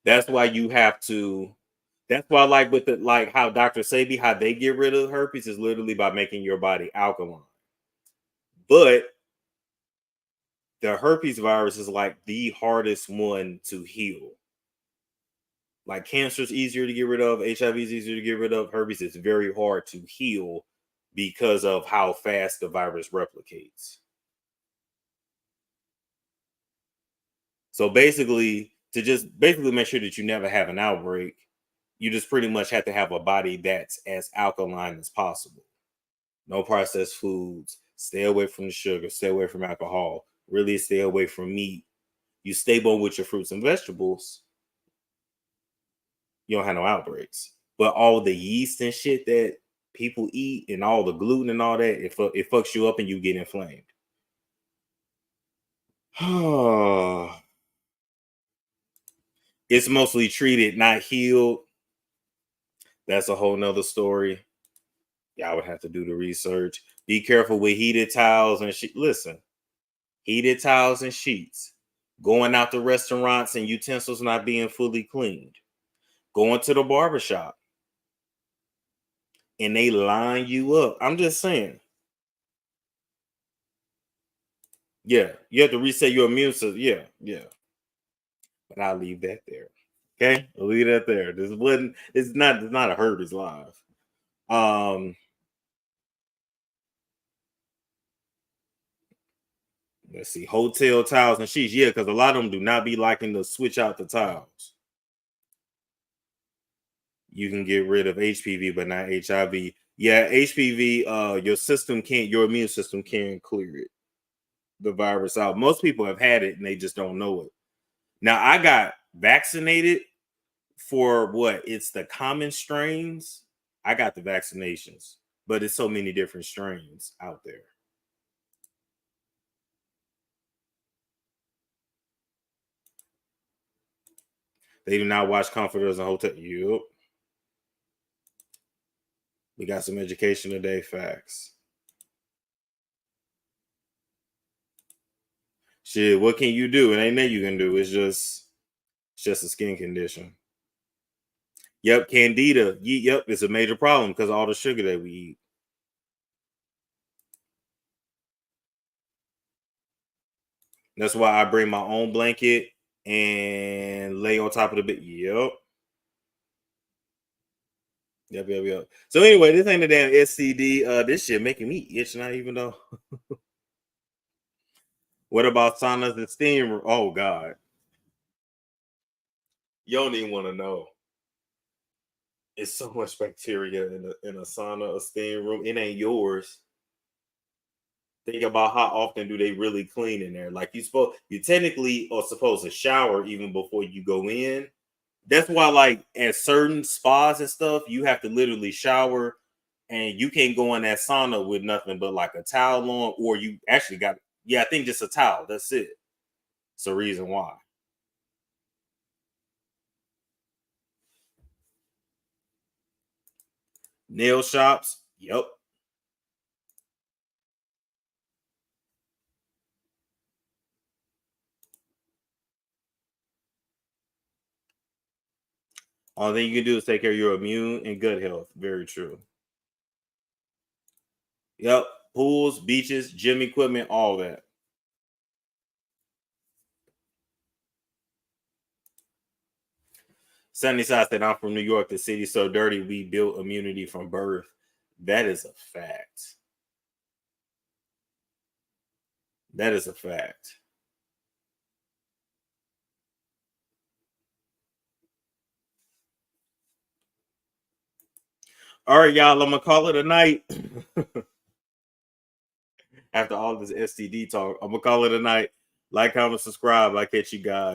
That's why you have to. That's why, like with the how Dr. Sebi, how they get rid of herpes is literally by making your body alkaline. But the herpes virus is like the hardest one to heal. Like cancer is easier to get rid of, HIV is easier to get rid of. Herpes is very hard to heal because of how fast the virus replicates. So basically, to just make sure that you never have an outbreak, you just pretty much have to have a body that's as alkaline as possible. No processed foods. Stay away from the sugar. Stay away from alcohol. Really stay away from meat. You stable with your fruits and vegetables, you don't have no outbreaks. But all the yeast and shit that people eat and all the gluten and all that, it fucks you up and you get inflamed. It's mostly treated, not healed. That's a whole nother story. Y'all would have to do the research. Be careful with heated towels and listen, heated towels and sheets. Going out to restaurants and utensils not being fully cleaned. Going to the barbershop and they line you up. I'm just saying. Yeah, you have to reset your immune system. Yeah. But I'll leave that there. Okay, I'll leave that there. It's not a Hurt is Live. Let's see, hotel towels and sheets. Yeah, because a lot of them do not be liking to switch out the towels. You can get rid of HPV, but not HIV. Yeah, HPV, your immune system can't clear it, the virus out. Most people have had it and they just don't know it. Now, I got vaccinated for what? It's the common strains. I got the vaccinations, but it's so many different strains out there. They do not watch comforters and hotel. Yep. We got some education today. Facts. Shit, what can you do? It ain't nothing you can do. It's just a skin condition. Yep, candida. Yep, it's a major problem because of all the sugar that we eat. That's why I bring my own blanket and lay on top of the bed. Yep. So anyway, this ain't a damn STD. This shit making me itch, not even though. What about saunas and steam? Oh God. You don't even want to know. It's so much bacteria in a sauna, a steam room. It ain't yours. Think about how often do they really clean in there? Like you technically are supposed to shower even before you go in. That's why, like at certain spas and stuff, you have to literally shower, and you can't go in that sauna with nothing but like a towel on, or you actually got I think just a towel. That's it. It's a reason why. Nail shops. Yep. All thing you can do is take care of your immune and gut health. Very true. Yep. Pools, beaches, gym equipment, all that. Sunnyside said, I'm from New York. The city's so dirty, we built immunity from birth. That is a fact. That is a fact. All right, y'all. I'm going to call it a night. After all this STD talk, I'm going to call it a night. Like, comment, subscribe. I'll catch you guys.